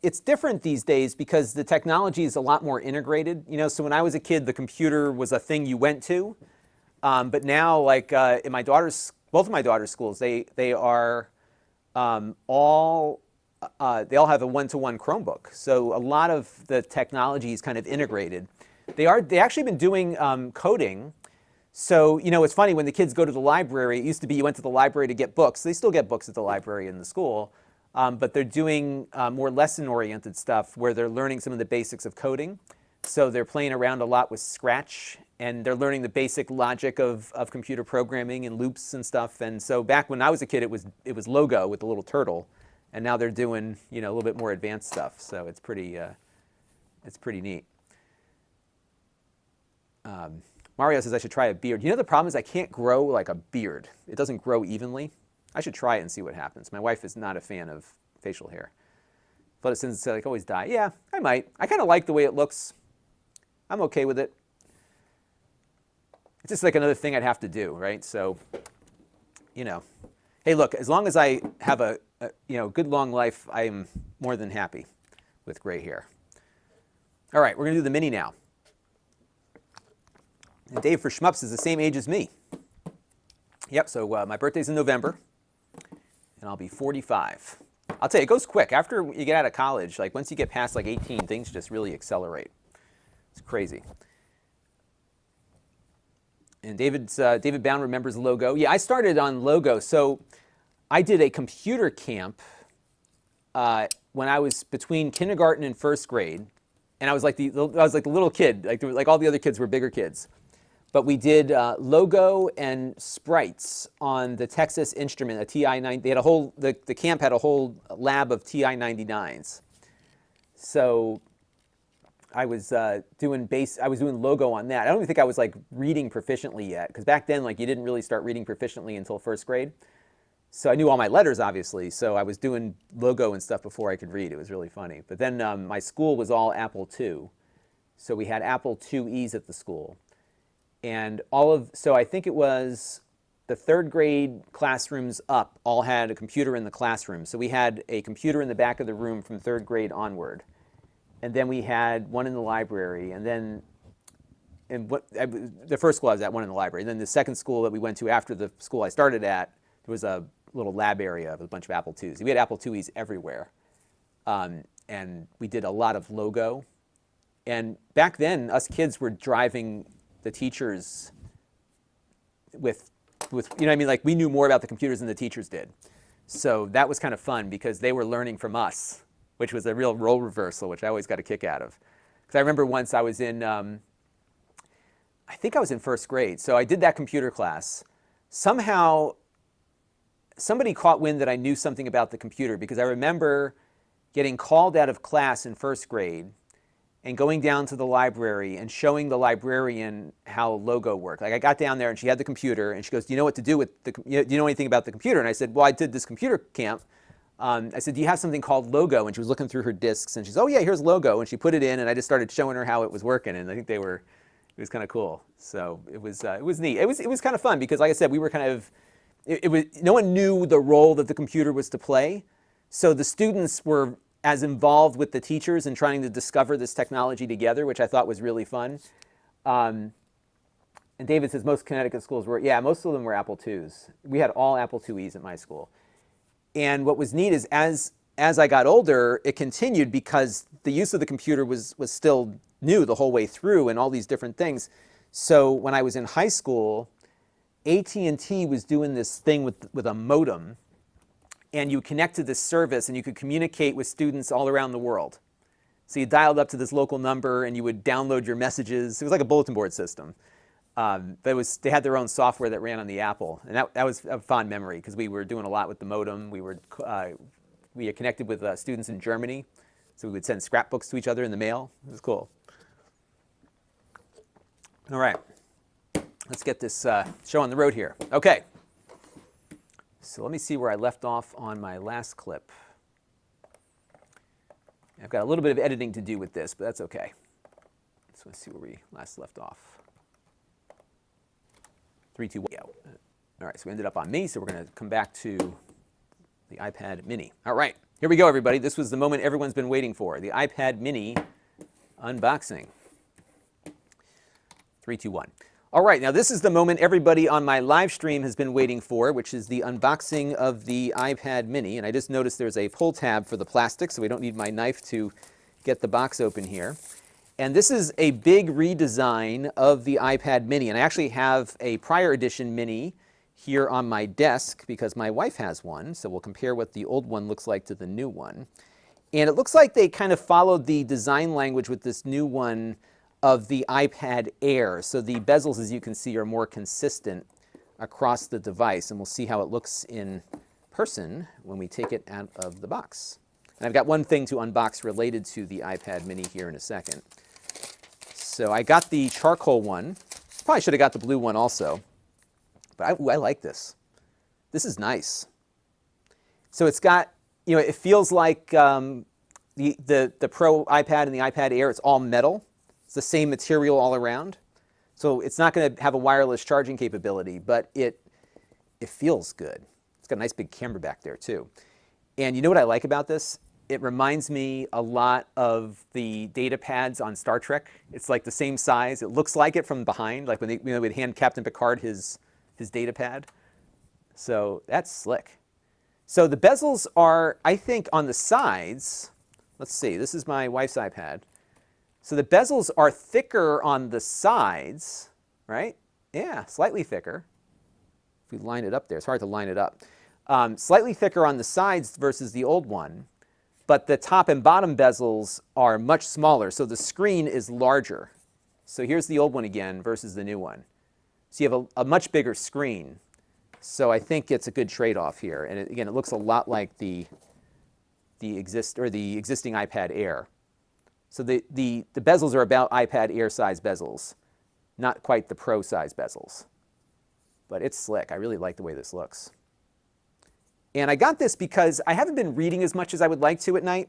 It's different these days because the technology is a lot more integrated. So when I was a kid, the computer was a thing you went to. But now, like in both of my daughter's schools, they are all have a one-to-one Chromebook. So a lot of the technology is kind of integrated. They actually been doing coding. So, it's funny when the kids go to the library. It used to be you went to the library to get books. They still get books at the library in the school. But they're doing more lesson-oriented stuff where they're learning some of the basics of coding. So they're playing around a lot with Scratch, and they're learning the basic logic of computer programming and loops and stuff. And so back when I was a kid, it was Logo with the little turtle. And now they're doing, a little bit more advanced stuff. So it's pretty neat. Mario says I should try a beard. The problem is I can't grow like a beard. It doesn't grow evenly. I should try it and see what happens. My wife is not a fan of facial hair. But since it's like always dye, yeah, I might. I kind of like the way it looks. I'm okay with it. it's just like another thing I'd have to do, right? So, you know, hey, look, as long as I have a good long life, I am more than happy with gray hair. All right, we're going to do the mini now. And Dave for Schmups is the same age as me. Yep, so my birthday's in November, and I'll be 45. I'll tell you, it goes quick. After you get out of college, like once you get past like 18, things just really accelerate. It's crazy. And David Bound remembers Logo. Yeah, I started on Logo. So I did a computer camp when I was between kindergarten and first grade, and I was like the little kid. Like all the other kids were bigger kids. But we did Logo and sprites on the Texas Instrument, a TI-9. They had a whole, the camp had a whole lab of TI-99s. So I was doing Logo on that. I don't even think I was like reading proficiently yet, because back then like you didn't really start reading proficiently until first grade. So I knew all my letters, obviously. So I was doing Logo and stuff before I could read. It was really funny. But then my school was all Apple II. So we had Apple IIe's at the school. And so I think it was the third grade classrooms up all had a computer in the classroom. So we had a computer in the back of the room from third grade onward. And then we had one in the library. And then the first school I was at, one in the library. And then the second school that we went to after the school I started at, there was a little lab area with a bunch of Apple IIs. We had Apple IIes everywhere. And we did a lot of Logo. And back then, us kids were driving the teachers with you know what I mean? Like we knew more about the computers than the teachers did. So that was kind of fun because they were learning from us, which was a real role reversal, which I always got a kick out of. Because I remember once I was in, I think I was in first grade. So I did that computer class. Somehow, somebody caught wind that I knew something about the computer, because I remember getting called out of class in first grade and going down to the library and showing the librarian how Logo worked. Like I got down there and she had the computer and she goes, "Do you know what to do with do you know anything about the computer?" And I said, "Well, I did this computer camp." I said, "Do you have something called Logo?" And she was looking through her disks and she said, "Oh yeah, here's Logo." And she put it in and I just started showing her how it was working, and I think it was kind of cool. So it was neat. It was kind of fun because, like I said, we were kind of, no one knew the role that the computer was to play. So the students were as involved with the teachers in trying to discover this technology together, which I thought was really fun. And David says most Connecticut schools were, yeah, most of them were Apple IIs. We had all Apple IIes at my school. And what was neat is as I got older, it continued because the use of the computer was still new the whole way through and all these different things. So when I was in high school, AT&T was doing this thing with a modem, and you connect to this service and you could communicate with students all around the world. So you dialed up to this local number and you would download your messages. It was like a bulletin board system. But they had their own software that ran on the Apple. And that was a fond memory because we were doing a lot with the modem. We had connected with students in Germany. So we would send scrapbooks to each other in the mail. It was cool. All right, let's get this show on the road here. Okay. So let me see where I left off on my last clip. I've got a little bit of editing to do with this, but that's okay. So let's see where we last left off. 3, 2, 1, go. All right, so we ended up on me, so we're going to come back to the iPad mini. All right, here we go, everybody. This was the moment everyone's been waiting for, the iPad mini unboxing. 3, 2, 1. All right, now this is the moment everybody on my live stream has been waiting for, which is the unboxing of the iPad mini. And I just noticed there's a pull tab for the plastic, so we don't need my knife to get the box open here. And this is a big redesign of the iPad mini. And I actually have a prior edition mini here on my desk because my wife has one. So we'll compare what the old one looks like to the new one. And it looks like they kind of followed the design language with this new one of the iPad Air. So the bezels, as you can see, are more consistent across the device. And we'll see how it looks in person when we take it out of the box. And I've got one thing to unbox related to the iPad mini here in a second. So I got the charcoal one. Probably should have got the blue one also. But I like this. This is nice. So it's got, you know, it feels like the Pro iPad and the iPad Air. It's all metal. It's the same material all around. So it's not going to have a wireless charging capability, but it feels good. It's got a nice big camera back there too. And you know what I like about this? It reminds me a lot of the data pads on Star Trek. It's like the same size. It looks like it from behind, like when they would hand Captain Picard his data pad. So that's slick. So the bezels are, I think, on the sides. Let's see, this is my wife's iPad. So the bezels are thicker on the sides, right? Yeah, slightly thicker. If we line it up there, it's hard to line it up. Slightly thicker on the sides versus the old one, but the top and bottom bezels are much smaller, so the screen is larger. So here's the old one again versus the new one. So you have a much bigger screen. So I think it's a good trade-off here. And again, it looks a lot like the existing iPad Air. So the bezels are about iPad Air size bezels, not quite the Pro size bezels. But it's slick. I really like the way this looks. And I got this because I haven't been reading as much as I would like to at night.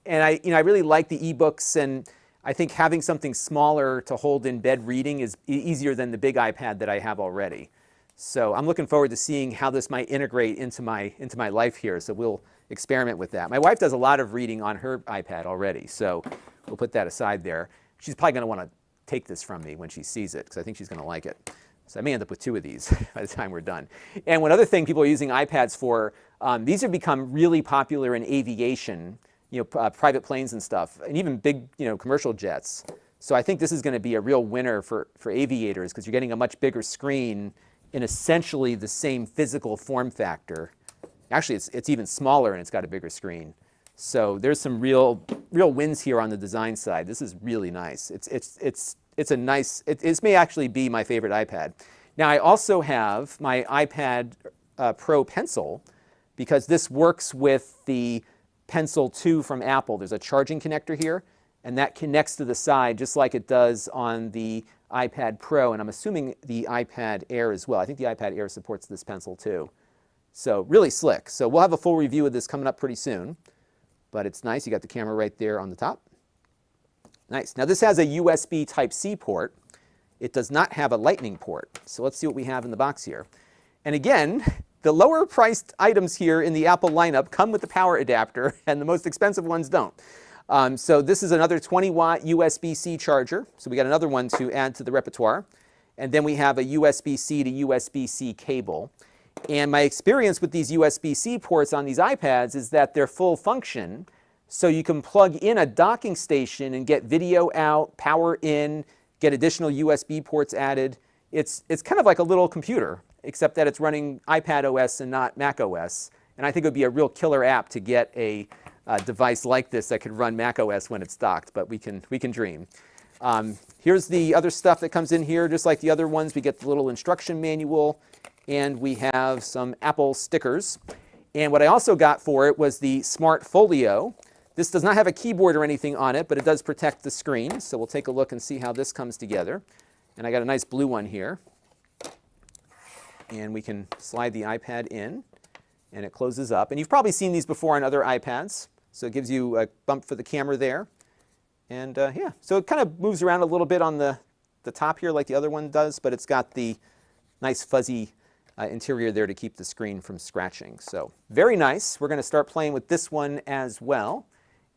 And I really like the ebooks, and I think having something smaller to hold in bed reading is easier than the big iPad that I have already. So I'm looking forward to seeing how this might integrate into my life here. So we'll experiment with that. My wife does a lot of reading on her iPad already, so we'll put that aside there. She's probably going to want to take this from me when she sees it, because I think she's going to like it. So I may end up with 2 of these by the time we're done. And one other thing people are using iPads for, these have become really popular in aviation, private planes and stuff, and even big, commercial jets. So I think this is going to be a real winner for aviators, because you're getting a much bigger screen in essentially the same physical form factor. Actually, it's even smaller and it's got a bigger screen. So there's some real wins here on the design side. This is really nice. This may actually be my favorite iPad. Now I also have my iPad Pro Pencil, because this works with the Pencil 2 from Apple. There's a charging connector here, and that connects to the side just like it does on the iPad Pro, and I'm assuming the iPad Air as well. I think the iPad Air supports this pencil too. So really slick. So we'll have a full review of this coming up pretty soon, but it's nice. You got the camera right there on the top. Nice. Now this has a USB Type-C port. It does not have a Lightning port. So let's see what we have in the box here. And again, the lower priced items here in the Apple lineup come with the power adapter, and the most expensive ones don't. So this is another 20-watt USB-C charger. So we got another one to add to the repertoire. And then we have a USB-C to USB-C cable. And my experience with these USB-C ports on these iPads is that they're full function. So you can plug in a docking station and get video out, power in, get additional USB ports added. It's kind of like a little computer, except that it's running iPad OS and not Mac OS. And I think it would be a real killer app to get a device like this that could run Mac OS when it's docked, but we can dream. Here's the other stuff that comes in here. Just like the other ones, we get the little instruction manual, and we have some Apple stickers. And what I also got for it was the Smart Folio. This does not have a keyboard or anything on it, but it does protect the screen. So we'll take a look and see how this comes together. And I got a nice blue one here. And we can slide the iPad in, and it closes up. And you've probably seen these before on other iPads. So it gives you a bump for the camera there. And yeah, so it kind of moves around a little bit on the top here like the other one does, but it's got the nice fuzzy interior there to keep the screen from scratching. So very nice. We're going to start playing with this one as well.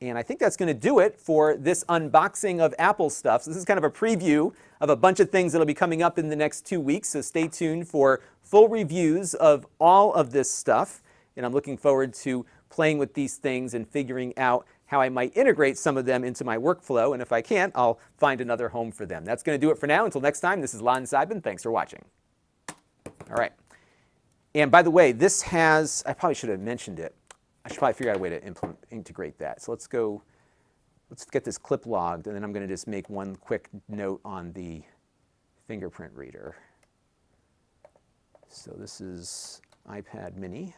And I think that's going to do it for this unboxing of Apple stuff. So this is kind of a preview of a bunch of things that will be coming up in the next 2 weeks. So stay tuned for full reviews of all of this stuff. And I'm looking forward to playing with these things and figuring out how I might integrate some of them into my workflow. And if I can't, I'll find another home for them. That's going to do it for now. Until next time, this is Lon.TV. Thanks for watching. All right. And by the way, this has, I probably should have mentioned it. I should probably figure out a way to integrate that. So let's get this clip logged, and then I'm going to just make one quick note on the fingerprint reader. So this is iPad mini.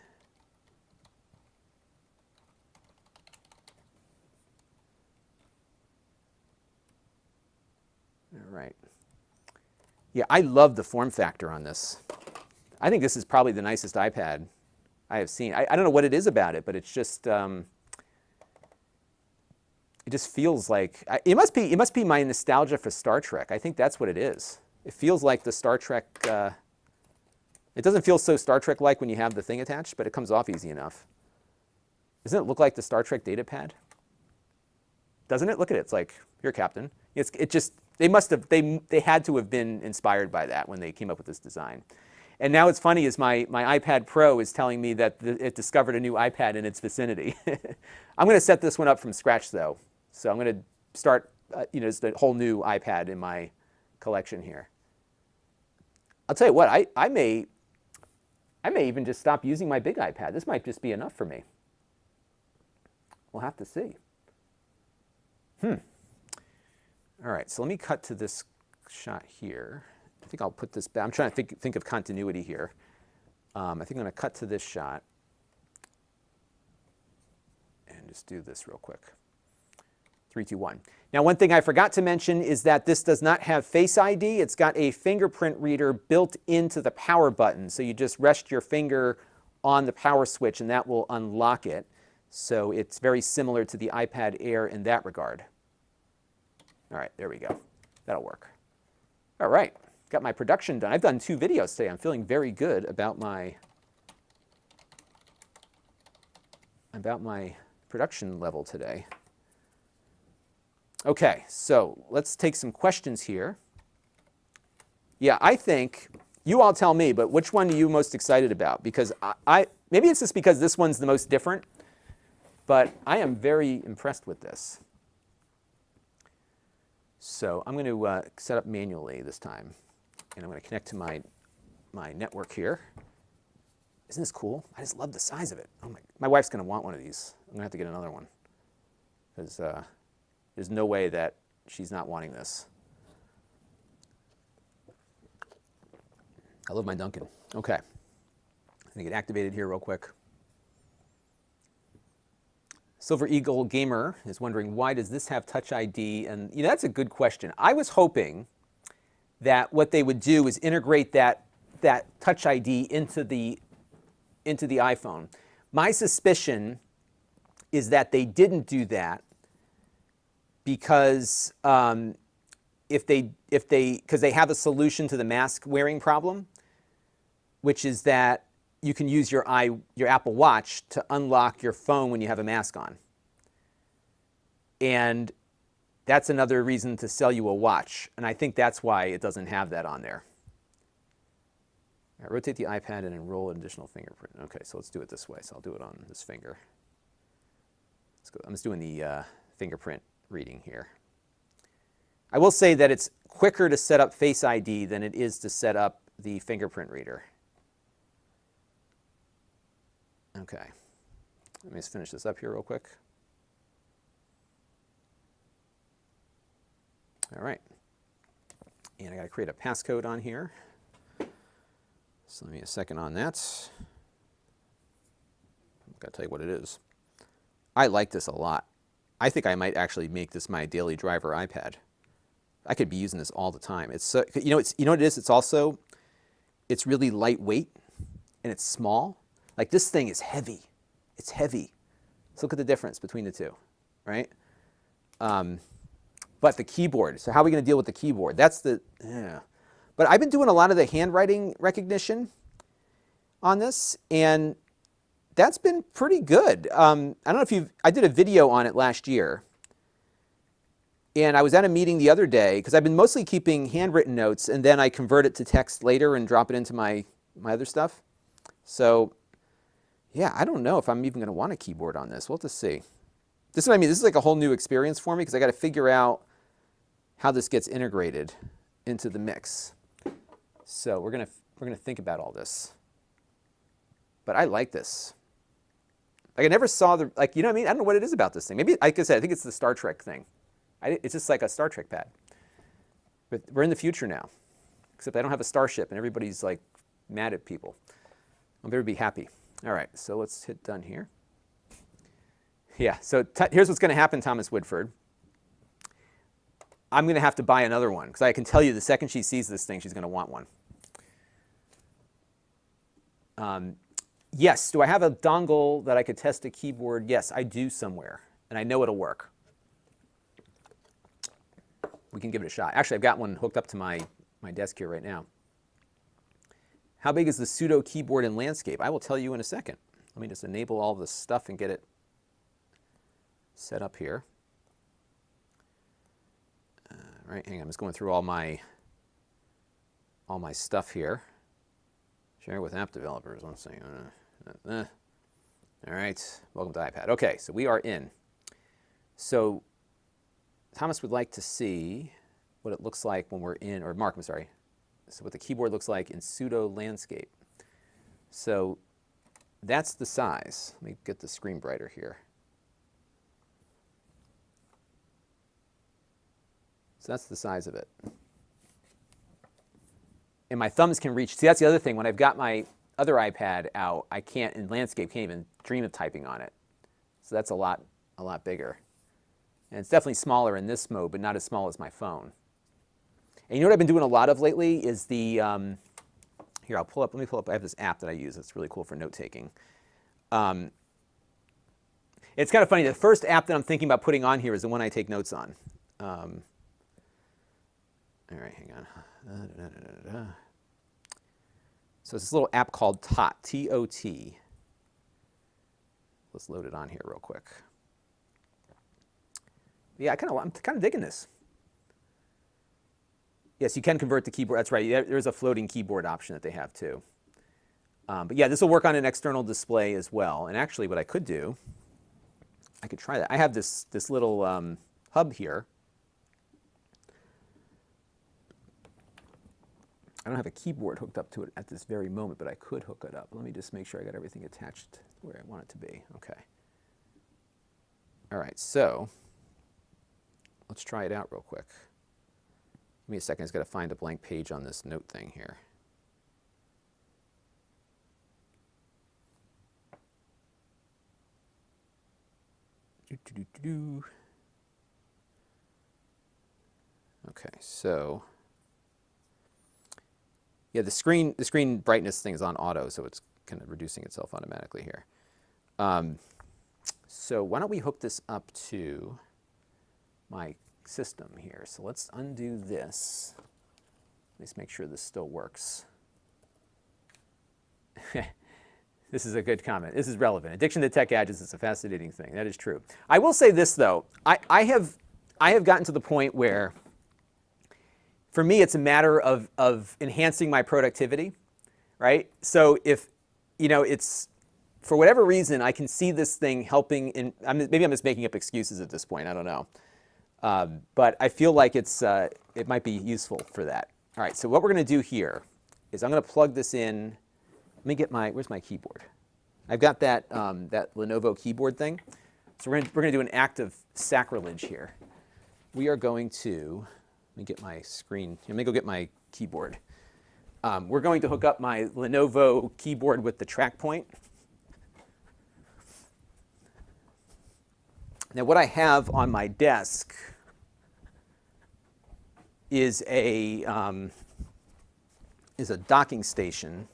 All right. Yeah, I love the form factor on this. I think this is probably the nicest iPad I have seen. I don't know what it is about it, but it's just it just feels like it must be my nostalgia for Star Trek. I think that's what it is. It feels like the Star Trek, it doesn't feel so Star Trek-like when you have the thing attached, but it comes off easy enough. Doesn't it look like the Star Trek data pad? Doesn't it? Look at it. It's like, here, Captain. It just, they had to have been inspired by that when they came up with this design. And now what's funny is my iPad Pro is telling me that it discovered a new iPad in its vicinity. I'm going to set this one up from scratch, though. So I'm going to start, just a whole new iPad in my collection here. I'll tell you what, I may even just stop using my big iPad. This might just be enough for me. We'll have to see. All right, so let me cut to this shot here. I think I'll put this back. I'm trying to think of continuity here. I think I'm going to cut to this shot and just do this real quick. 3, 2, 1. Now, one thing I forgot to mention is that this does not have Face ID. It's got a fingerprint reader built into the power button. So you just rest your finger on the power switch and that will unlock it. So it's very similar to the iPad Air in that regard. All right, there we go. That'll work. All right, got my production done. I've done 2 videos today. I'm feeling very good about my production level today. Okay, so let's take some questions here. Yeah, I think, you all tell me, but which one are you most excited about? Because maybe it's just because this one's the most different, but I am very impressed with this. So I'm going to set up manually this time, and I'm going to connect to my network here. Isn't this cool? I just love the size of it. Oh my wife's going to want one of these. I'm going to have to get another one, because there's no way that she's not wanting this. I love my Dunkin'. Okay. I'm going to get activated here real quick. Silver Eagle Gamer is wondering, why does this have Touch ID? And that's a good question. I was hoping that what they would do is integrate that Touch ID into the iPhone. My suspicion is that they didn't do that because because they have a solution to the mask wearing problem, which is that you can use your Apple Watch to unlock your phone when you have a mask on. And that's another reason to sell you a watch. And I think that's why it doesn't have that on there. All right, rotate the iPad and enroll an additional fingerprint. Okay, so let's do it this way. So I'll do it on this finger. Let's go. I'm just doing the fingerprint reading here. I will say that it's quicker to set up Face ID than it is to set up the fingerprint reader. Okay, let me just finish this up here real quick. All right, and I got to create a passcode on here. So let me a second on that. I've got to tell you what it is. I like this a lot. I think I might actually make this my daily driver iPad. I could be using this all the time. It's so, you know what it is? It's really lightweight and it's small. Like this thing is heavy. It's heavy. So look at the difference between the two, right? But the keyboard. So how are we going to deal with the keyboard? That's the, yeah. But I've been doing a lot of the handwriting recognition on this, and that's been pretty good. I don't know if I did a video on it last year. And I was at a meeting the other day, because I've been mostly keeping handwritten notes, and then I convert it to text later and drop it into my other stuff. So yeah, I don't know if I'm even going to want a keyboard on this. We'll have to see. This is what I mean. This is like a whole new experience for me, because I got to figure out how this gets integrated into the mix. So we're gonna think about all this. But I like this. Like I never saw the, like, you know what I mean? I don't know what it is about this thing. Maybe, like I said, I think it's the Star Trek thing. It's just like a Star Trek pad. But we're in the future now. Except I don't have a starship and everybody's like mad at people. I'll better be happy. All right, so let's hit done here. Yeah, so here's what's gonna happen, Thomas Woodford. I'm going to have to buy another one, because I can tell you the second she sees this thing, she's going to want one. Yes, do I have a dongle that I could test a keyboard? Yes, I do somewhere, and I know it'll work. We can give it a shot. Actually, I've got one hooked up to my my desk here right now. How big is the pseudo keyboard in landscape? I will tell you in a second. Let me just enable all this stuff and get it set up here. Right, hang on, I'm just going through all my stuff here. Share with app developers. Let's see. All right, welcome to iPad. Okay, so we are in. So Thomas would like to see what it looks like when we're in, or Mark, I'm sorry. So what the keyboard looks like in pseudo landscape. So that's the size. Let me get the screen brighter here. So that's the size of it. And my thumbs can reach, see that's the other thing, when I've got my other iPad out, I can't, in landscape, can't even dream of typing on it. So that's a lot bigger. And it's definitely smaller in this mode, but not as small as my phone. And you know what I've been doing a lot of lately is the, here I'll pull up, let me pull up, I have this app that I use that's really cool for note taking. It's kind of funny, the first app that I'm thinking about putting on here is the one I take notes on. All right, hang on. So it's this little app called Tot, T-O-T. Let's load it on here real quick. Yeah, I'm kind of digging this. Yes, you can convert the keyboard. That's right. There's a floating keyboard option that they have too. But yeah, this will work on an external display as well. And actually, what I could do, I could try that. I have this little hub here. I don't have a keyboard hooked up to it at this very moment, but I could hook it up. Let me just make sure I got everything attached where I want it to be. Okay. All right, so let's try it out real quick. Give me a second. I just got to find a blank page on this note thing here. Okay, so yeah, the screen brightness thing is on auto, so it's kind of reducing itself automatically here. So why don't we hook this up to my system here. So let's undo this. Let's make sure this still works. This is a good comment. This is relevant. Addiction to tech gadgets is a fascinating thing. That is true. I will say this though. I have gotten to the point where, for me, it's a matter of enhancing my productivity, right? So if, you know, it's, for whatever reason, I can see this thing helping in, maybe I'm just making up excuses at this point, I don't know. But I feel like it might be useful for that. All right, so what we're gonna do here is I'm gonna plug this in. Let me get where's my keyboard? I've got that, that Lenovo keyboard thing. So we're gonna do an act of sacrilege here. We are going to, let me get my screen, let me go get my keyboard. We're going to hook up my Lenovo keyboard with the track point. Now what I have on my desk is a docking station.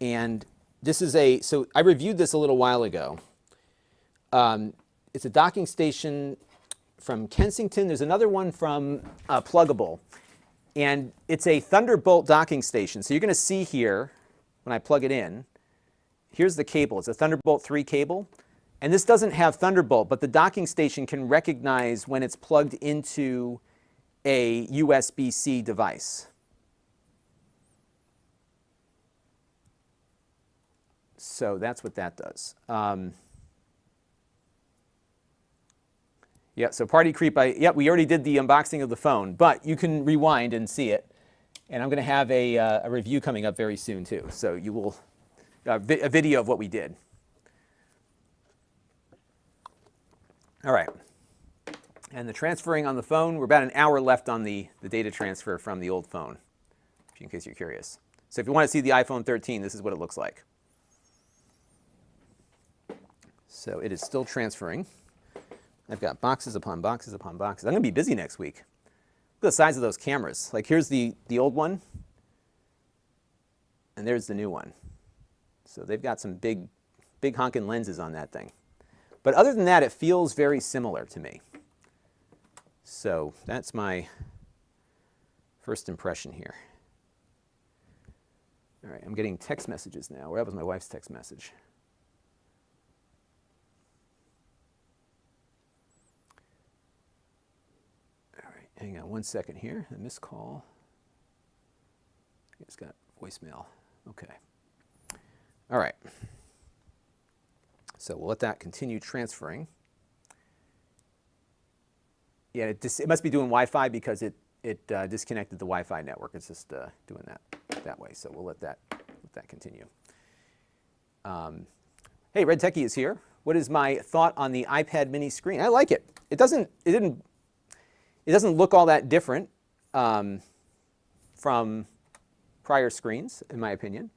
And this is so I reviewed this a little while ago. It's a docking station from Kensington. There's another one from Pluggable. And it's a Thunderbolt docking station. So you're going to see here, when I plug it in, here's the cable. It's a Thunderbolt 3 cable. And this doesn't have Thunderbolt, but the docking station can recognize when it's plugged into a USB-C device. So that's what that does. Yeah, so Party Creep, we already did the unboxing of the phone, but you can rewind and see it. And I'm going to have a review coming up very soon, too. So you will, a video of what we did. All right. And the transferring on the phone, we're about an hour left on the data transfer from the old phone, in case you're curious. So if you want to see the iPhone 13, this is what it looks like. So it is still transferring. I've got boxes upon boxes upon boxes. I'm going to be busy next week. Look at the size of those cameras. Like here's the old one, and there's the new one. So they've got some big honking lenses on that thing. But other than that, it feels very similar to me. So that's my first impression here. All right, I'm getting text messages now. Well, that was my wife's text message. All right, hang on one second here. A missed call. It's got voicemail. Okay. All right. So we'll let that continue transferring. Yeah, it must be doing Wi-Fi because it disconnected the Wi-Fi network. It's just doing that way. So we'll let that continue. Hey, Red Techie is here. What is my thought on the iPad mini screen? I like it. It doesn't look all that different from prior screens, in my opinion,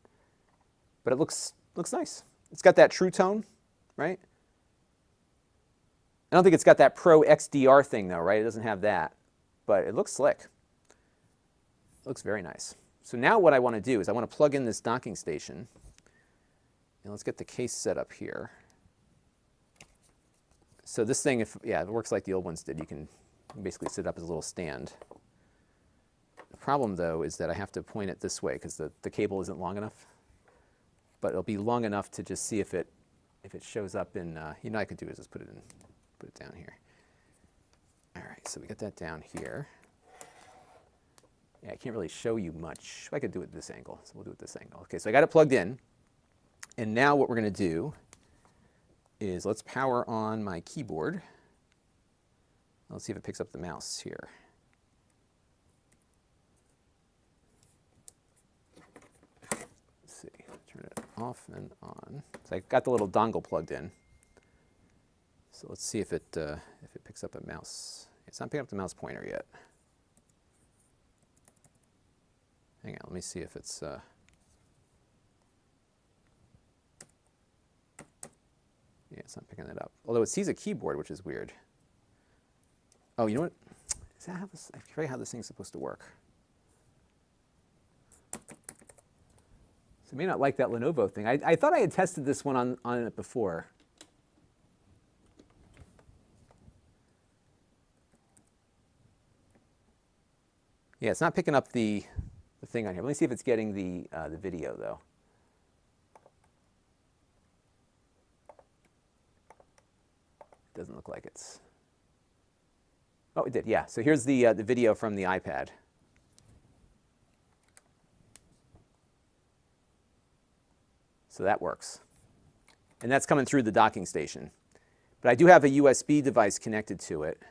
but it looks nice. It's got that True Tone, right? I don't think it's got that Pro XDR thing though, right? It doesn't have that, but it looks slick. It looks very nice. So now what I want to do is I want to plug in this docking station, and let's get the case set up here. So this thing, if it works like the old ones did. You can basically sit up as a little stand. The problem though is that I have to point it this way because the cable isn't long enough, but it'll be long enough to just see if it shows up in. You know, what I could do is just put it down here. All right, so we got that down here. Yeah, I can't really show you much. I could do it at this angle, so we'll do it this angle. Okay, so I got it plugged in, and now what we're going to do is let's power on my keyboard. Let's see if it picks up the mouse here. Let's see, turn it off and on. So I got the little dongle plugged in. So let's see if it picks up a mouse. It's not picking up the mouse pointer yet. Hang on, let me see if it's. Yeah, it's not picking it up. Although it sees a keyboard, which is weird. Oh, you know what? Is that how this? I forget how this thing's supposed to work. So I may not like that Lenovo thing. I thought I had tested this one on it before. Yeah, it's not picking up the thing on here. Let me see if it's getting the video though. It doesn't look like it's. Oh, it did. Yeah. So here's the video from the iPad. So that works, and that's coming through the docking station. But I do have a USB device connected to it.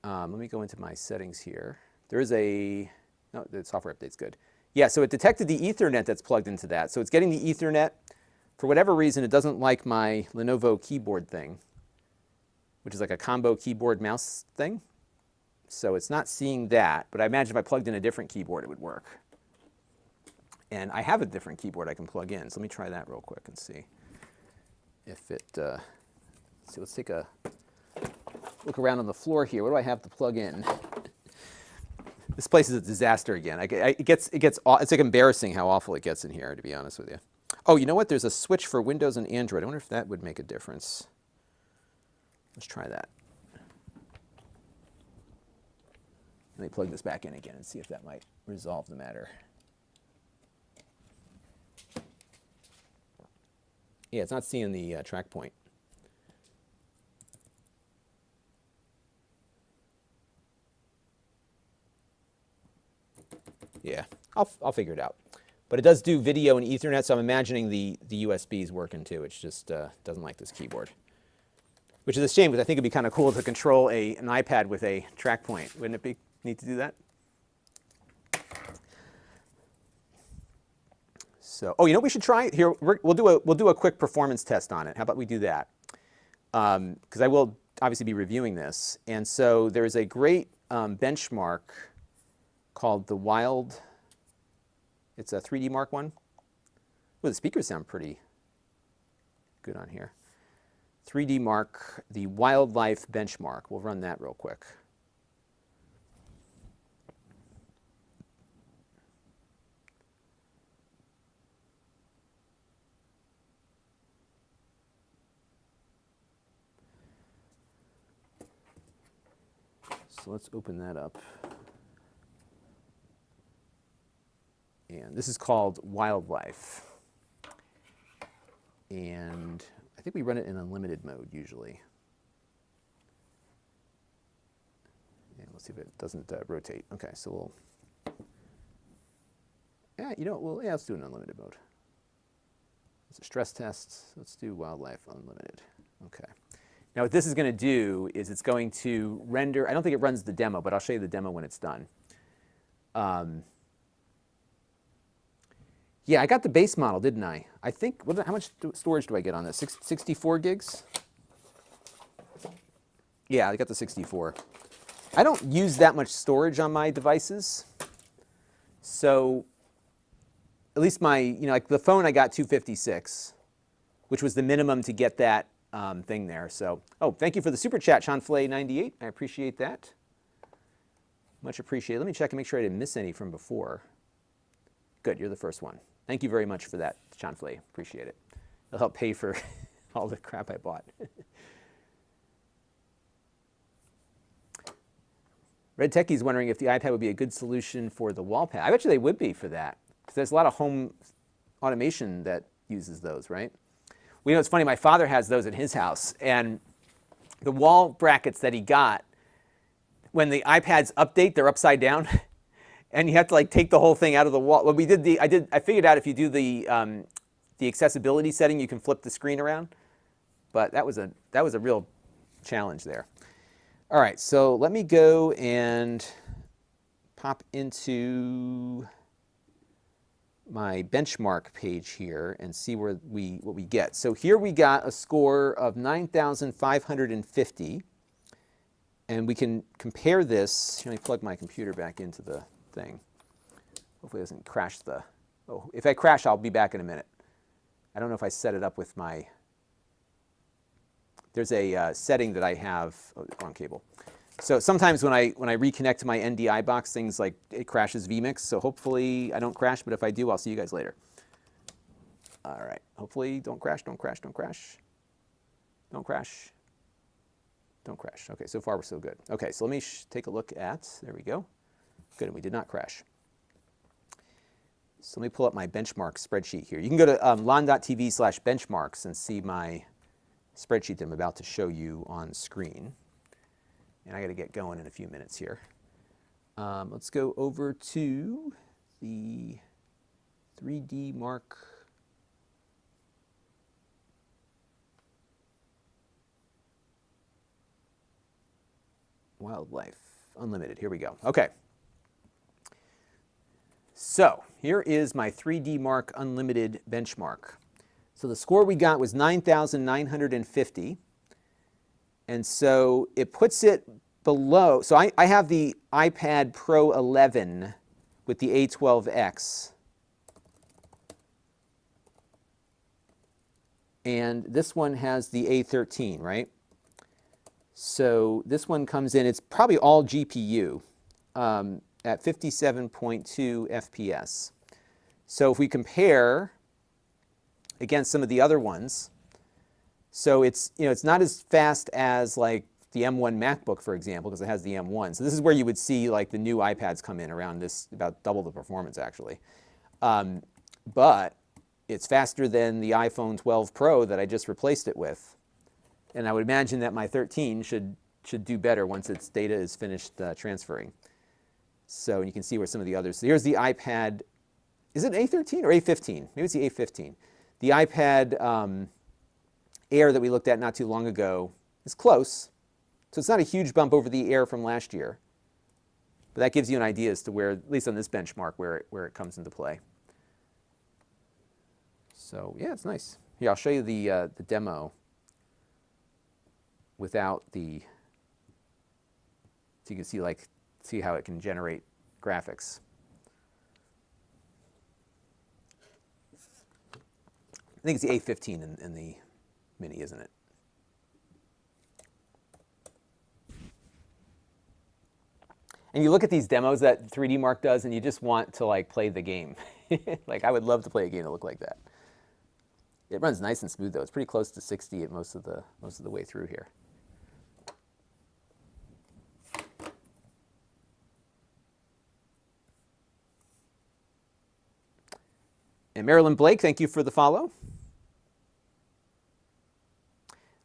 Let me go into my settings here. There is no, the software update's good. Yeah, so it detected the Ethernet that's plugged into that. So it's getting the Ethernet. For whatever reason, it doesn't like my Lenovo keyboard thing, which is like a combo keyboard mouse thing. So it's not seeing that, but I imagine if I plugged in a different keyboard, it would work. And I have a different keyboard I can plug in. So let me try that real quick and see if it, so let's take a look around on the floor here. What do I have to plug in? This place is a disaster again. It's like embarrassing how awful it gets in here, to be honest with you. Oh, you know what? There's a switch for Windows and Android. I wonder if that would make a difference. Let's try that. Let me plug this back in again and see if that might resolve the matter. Yeah, it's not seeing the track point. Yeah, I'll figure it out. But it does do video and Ethernet, so I'm imagining the USB is working too. It just doesn't like this keyboard, which is a shame because I think it'd be kind of cool to control an iPad with a track point. Wouldn't it be neat to do that? So, oh, you know what we should try? Here, we'll do a quick performance test on it. How about we do that? Because I will obviously be reviewing this. And so there is a great benchmark called the Wild. It's a 3D Mark one. Well, the speakers sound pretty good on here. 3D Mark, the Wildlife benchmark. We'll run that real quick. So let's open that up. And this is called Wildlife. And I think we run it in unlimited mode usually. And let's see if it doesn't rotate. Okay, so we'll, yeah, you know what, well, yeah, let's do an unlimited mode. It's a stress test. Let's do Wildlife Unlimited. Okay. Now what this is going to do is it's going to render, I don't think it runs the demo, but I'll show you the demo when it's done. Yeah, I got the base model, didn't I? I think, how much storage do I get on this? 64 gigs? Yeah, I got the 64. I don't use that much storage on my devices. So at least my, you know, like the phone I got 256, which was the minimum to get that thing there. So, oh, thank you for the super chat, Seanflay98. I appreciate that. Much appreciated. Let me check and make sure I didn't miss any from before. Good, you're the first one. Thank you very much for that, Seanflay. Appreciate it. It'll help pay for all the crap I bought. Red Techie's wondering if the iPad would be a good solution for the wall pad. I bet you they would be for that, because there's a lot of home automation that uses those, right? Well, you know, it's funny, my father has those at his house, and the wall brackets that he got, when the iPads update, they're upside down, and you have to like take the whole thing out of the wall. Well, I figured out if you do the accessibility setting, you can flip the screen around, but that was a real challenge there. All right, so let me go and pop into my benchmark page here and see what we get. So here we got a score of 9,550, and we can compare this. Let me plug my computer back into the thing. Hopefully it doesn't crash the, oh, if I crash, I'll be back in a minute. I don't know if I set it up with my, there's a setting that I have, oh, wrong cable. So sometimes when I reconnect to my NDI box, things like it crashes vMix. So hopefully I don't crash, but if I do, I'll see you guys later. All right, hopefully don't crash, don't crash, don't crash. Don't crash. Don't crash. Okay, so far we're so good. Okay, so let me take a look at, there we go. Good, and we did not crash. So let me pull up my benchmark spreadsheet here. You can go to Lon.TV/benchmarks and see my spreadsheet that I'm about to show you on screen. And I got to get going in a few minutes here. Let's go over to the 3D Mark. Wildlife Unlimited. Here we go. Okay. So here is my 3D Mark Unlimited benchmark. So the score we got was 9,950. And so it puts it below. So I have the iPad Pro 11 with the A12X. And this one has the A13, right? So this one comes in, it's probably all GPU. At 57.2 FPS. So if we compare against some of the other ones, so it's, you know, it's not as fast as like the M1 MacBook, for example, because it has the M1. So this is where you would see like the new iPads come in around this, about double the performance actually. But it's faster than the iPhone 12 Pro that I just replaced it with. And I would imagine that my 13 should do better once its data is finished transferring. So you can see where some of the others. So here's the iPad. Is it A13 or A15? Maybe it's the A15. The iPad Air that we looked at not too long ago is close. So it's not a huge bump over the Air from last year. But that gives you an idea as to where, at least on this benchmark, where it comes into play. So yeah, it's nice. Here, I'll show you the demo without the, so you can see how it can generate graphics. I think it's the A15 in the Mini, isn't it? And you look at these demos that 3D Mark does, and you just want to like play the game. Like I would love to play a game that looked like that. It runs nice and smooth though. It's pretty close to 60 at most of the way through here. And Marilyn Blake, thank you for the follow.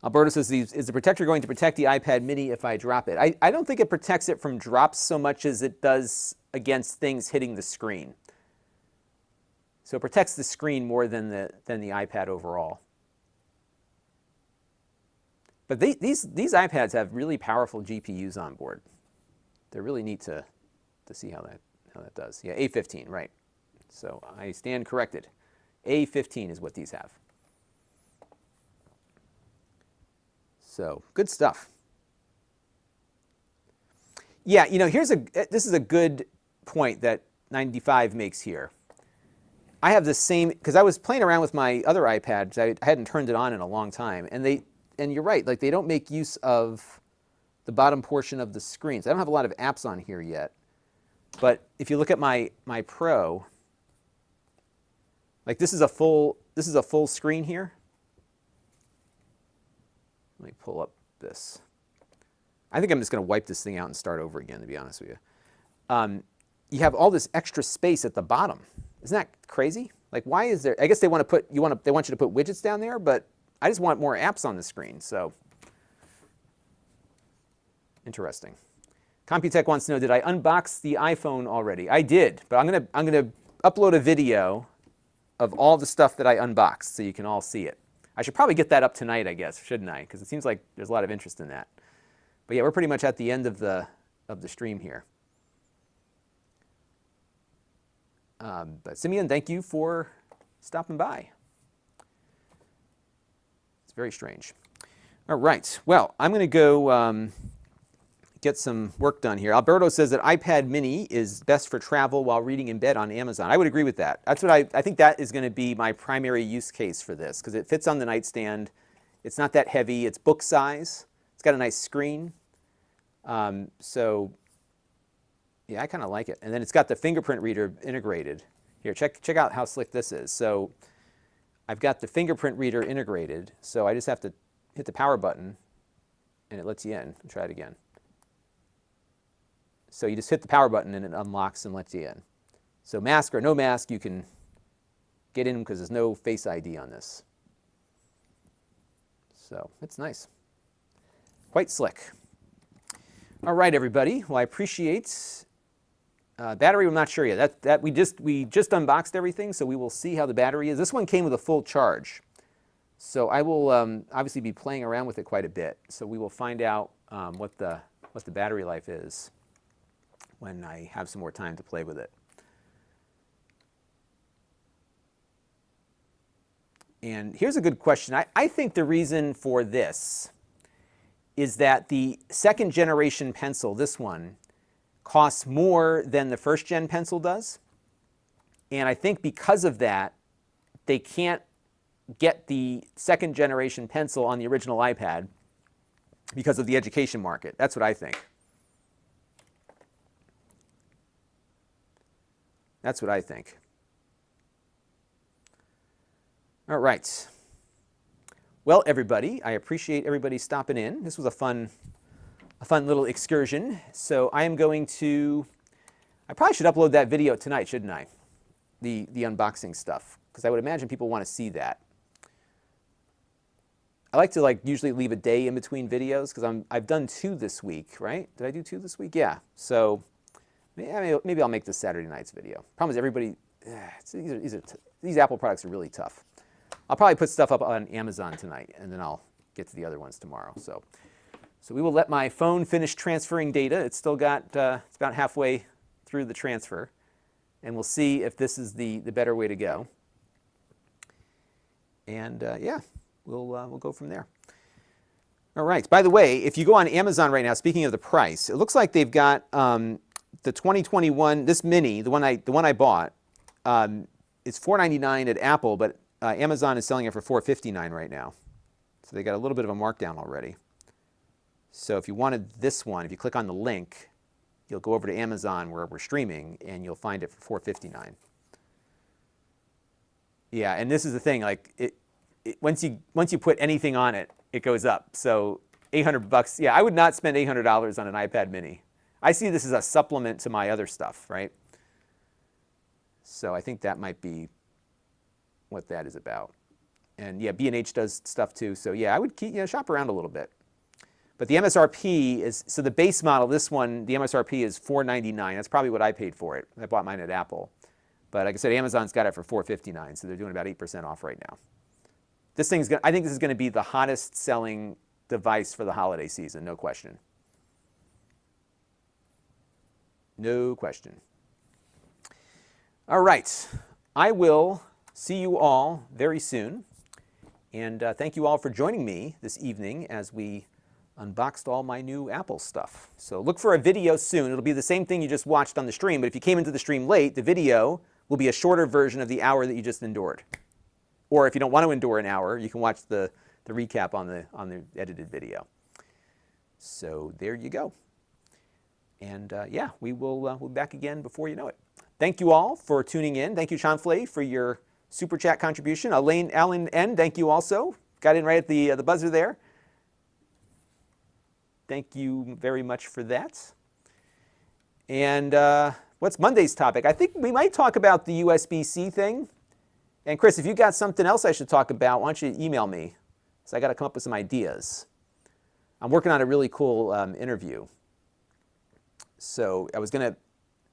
Alberto says, is the protector going to protect the iPad mini if I drop it? I don't think it protects it from drops so much as it does against things hitting the screen. So it protects the screen more than the iPad overall. But these iPads have really powerful GPUs on board. They're really neat to see how that does. Yeah, A15, right. So I stand corrected. A15 is what these have. So good stuff. Yeah, you know, this is a good point that 95 makes here. I have the same, because I was playing around with my other iPads. I hadn't turned it on in a long time, and you're right, like they don't make use of the bottom portion of the screen. So I don't have a lot of apps on here yet. But if you look at my Pro, like this is a full screen here. Let me pull up this. I think I'm just going to wipe this thing out and start over again, to be honest with you. You have all this extra space at the bottom. Isn't that crazy? Like, why is there? I guess they want you to put widgets down there, but I just want more apps on the screen. So interesting. Computech wants to know, did I unbox the iPhone already? I did, but I'm gonna upload a video of all the stuff that I unboxed so you can all see it. I should probably get that up tonight, I guess, shouldn't I? Because it seems like there's a lot of interest in that. But yeah, we're pretty much at the end of the stream here. But Simeon, thank you for stopping by. It's very strange. All right, well, I'm going to go get some work done here. Alberto says that iPad mini is best for travel while reading in bed on Amazon. I would agree with that. That's what I think that is going to be my primary use case for this, because it fits on the nightstand. It's not that heavy. It's book size. It's got a nice screen. So yeah, I kind of like it. And then it's got the fingerprint reader integrated. Here, check out how slick this is. So I've got the fingerprint reader integrated. So I just have to hit the power button, and it lets you in. I'll try it again. So you just hit the power button, and it unlocks and lets you in. So mask or no mask, you can get in because there's no Face ID on this. So it's nice. Quite slick. All right, everybody. Well, I appreciate battery. I'm not sure yet. We just unboxed everything, so we will see how the battery is. This one came with a full charge, so I will obviously be playing around with it quite a bit. So we will find out what the battery life is when I have some more time to play with it. And here's a good question. I think the reason for this is that the second generation pencil, this one, costs more than the first gen pencil does. And I think because of that, they can't get the second generation pencil on the original iPad because of the education market. That's what I think. That's what I think. All right. Well, everybody, I appreciate everybody stopping in. This was a fun little excursion. So I am going to, I probably should upload that video tonight, shouldn't I? The unboxing stuff, because I would imagine people want to see that. I like to usually leave a day in between videos, because I've done 2 this week, right? Did I do 2 this week? Yeah. So maybe I'll make this Saturday night's video. Problem is everybody, these Apple products are really tough. I'll probably put stuff up on Amazon tonight, and then I'll get to the other ones tomorrow. So we will let my phone finish transferring data. It's still got, it's about halfway through the transfer, and we'll see if this is the better way to go. And yeah, we'll go from there. All right. By the way, if you go on Amazon right now, speaking of the price, it looks like they've got the 2021, this mini, the one I bought, it's $499 at Apple, but Amazon is selling it for $459 right now. So they got a little bit of a markdown already. So if you wanted this one, if you click on the link, you'll go over to Amazon where we're streaming, and you'll find it for $459. Yeah, and this is the thing, once you put anything on it, it goes up. So $800, yeah, I would not spend $800 on an iPad mini. I see this as a supplement to my other stuff, right? So I think that might be what that is about. And yeah, B&H does stuff too. So yeah, I would shop around a little bit. But the MSRP is, so the base model, this one, the MSRP is $499. That's probably what I paid for it. I bought mine at Apple. But like I said, Amazon's got it for $459, so they're doing about 8% off right now. This thing's I think this is going to be the hottest selling device for the holiday season, no question. No question. All right. I will see you all very soon. And thank you all for joining me this evening as we unboxed all my new Apple stuff. So look for a video soon. It'll be the same thing you just watched on the stream, but if you came into the stream late, the video will be a shorter version of the hour that you just endured. Or if you don't want to endure an hour, you can watch the recap on the edited video. So there you go. And yeah, we'll be back again before you know it. Thank you all for tuning in. Thank you, Chanfley, for your super chat contribution. Alan N., thank you also. Got in right at the buzzer there. Thank you very much for that. And what's Monday's topic? I think we might talk about the USB-C thing. And Chris, if you got something else I should talk about, why don't you email me? So I got to come up with some ideas. I'm working on a really cool interview. So I was going to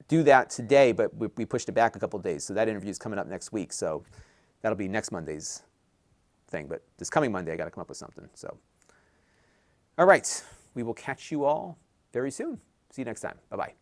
do that today, but we pushed it back a couple of days. So that interview is coming up next week. So that'll be next Monday's thing. But this coming Monday, I got to come up with something. So, all right. We will catch you all very soon. See you next time. Bye-bye.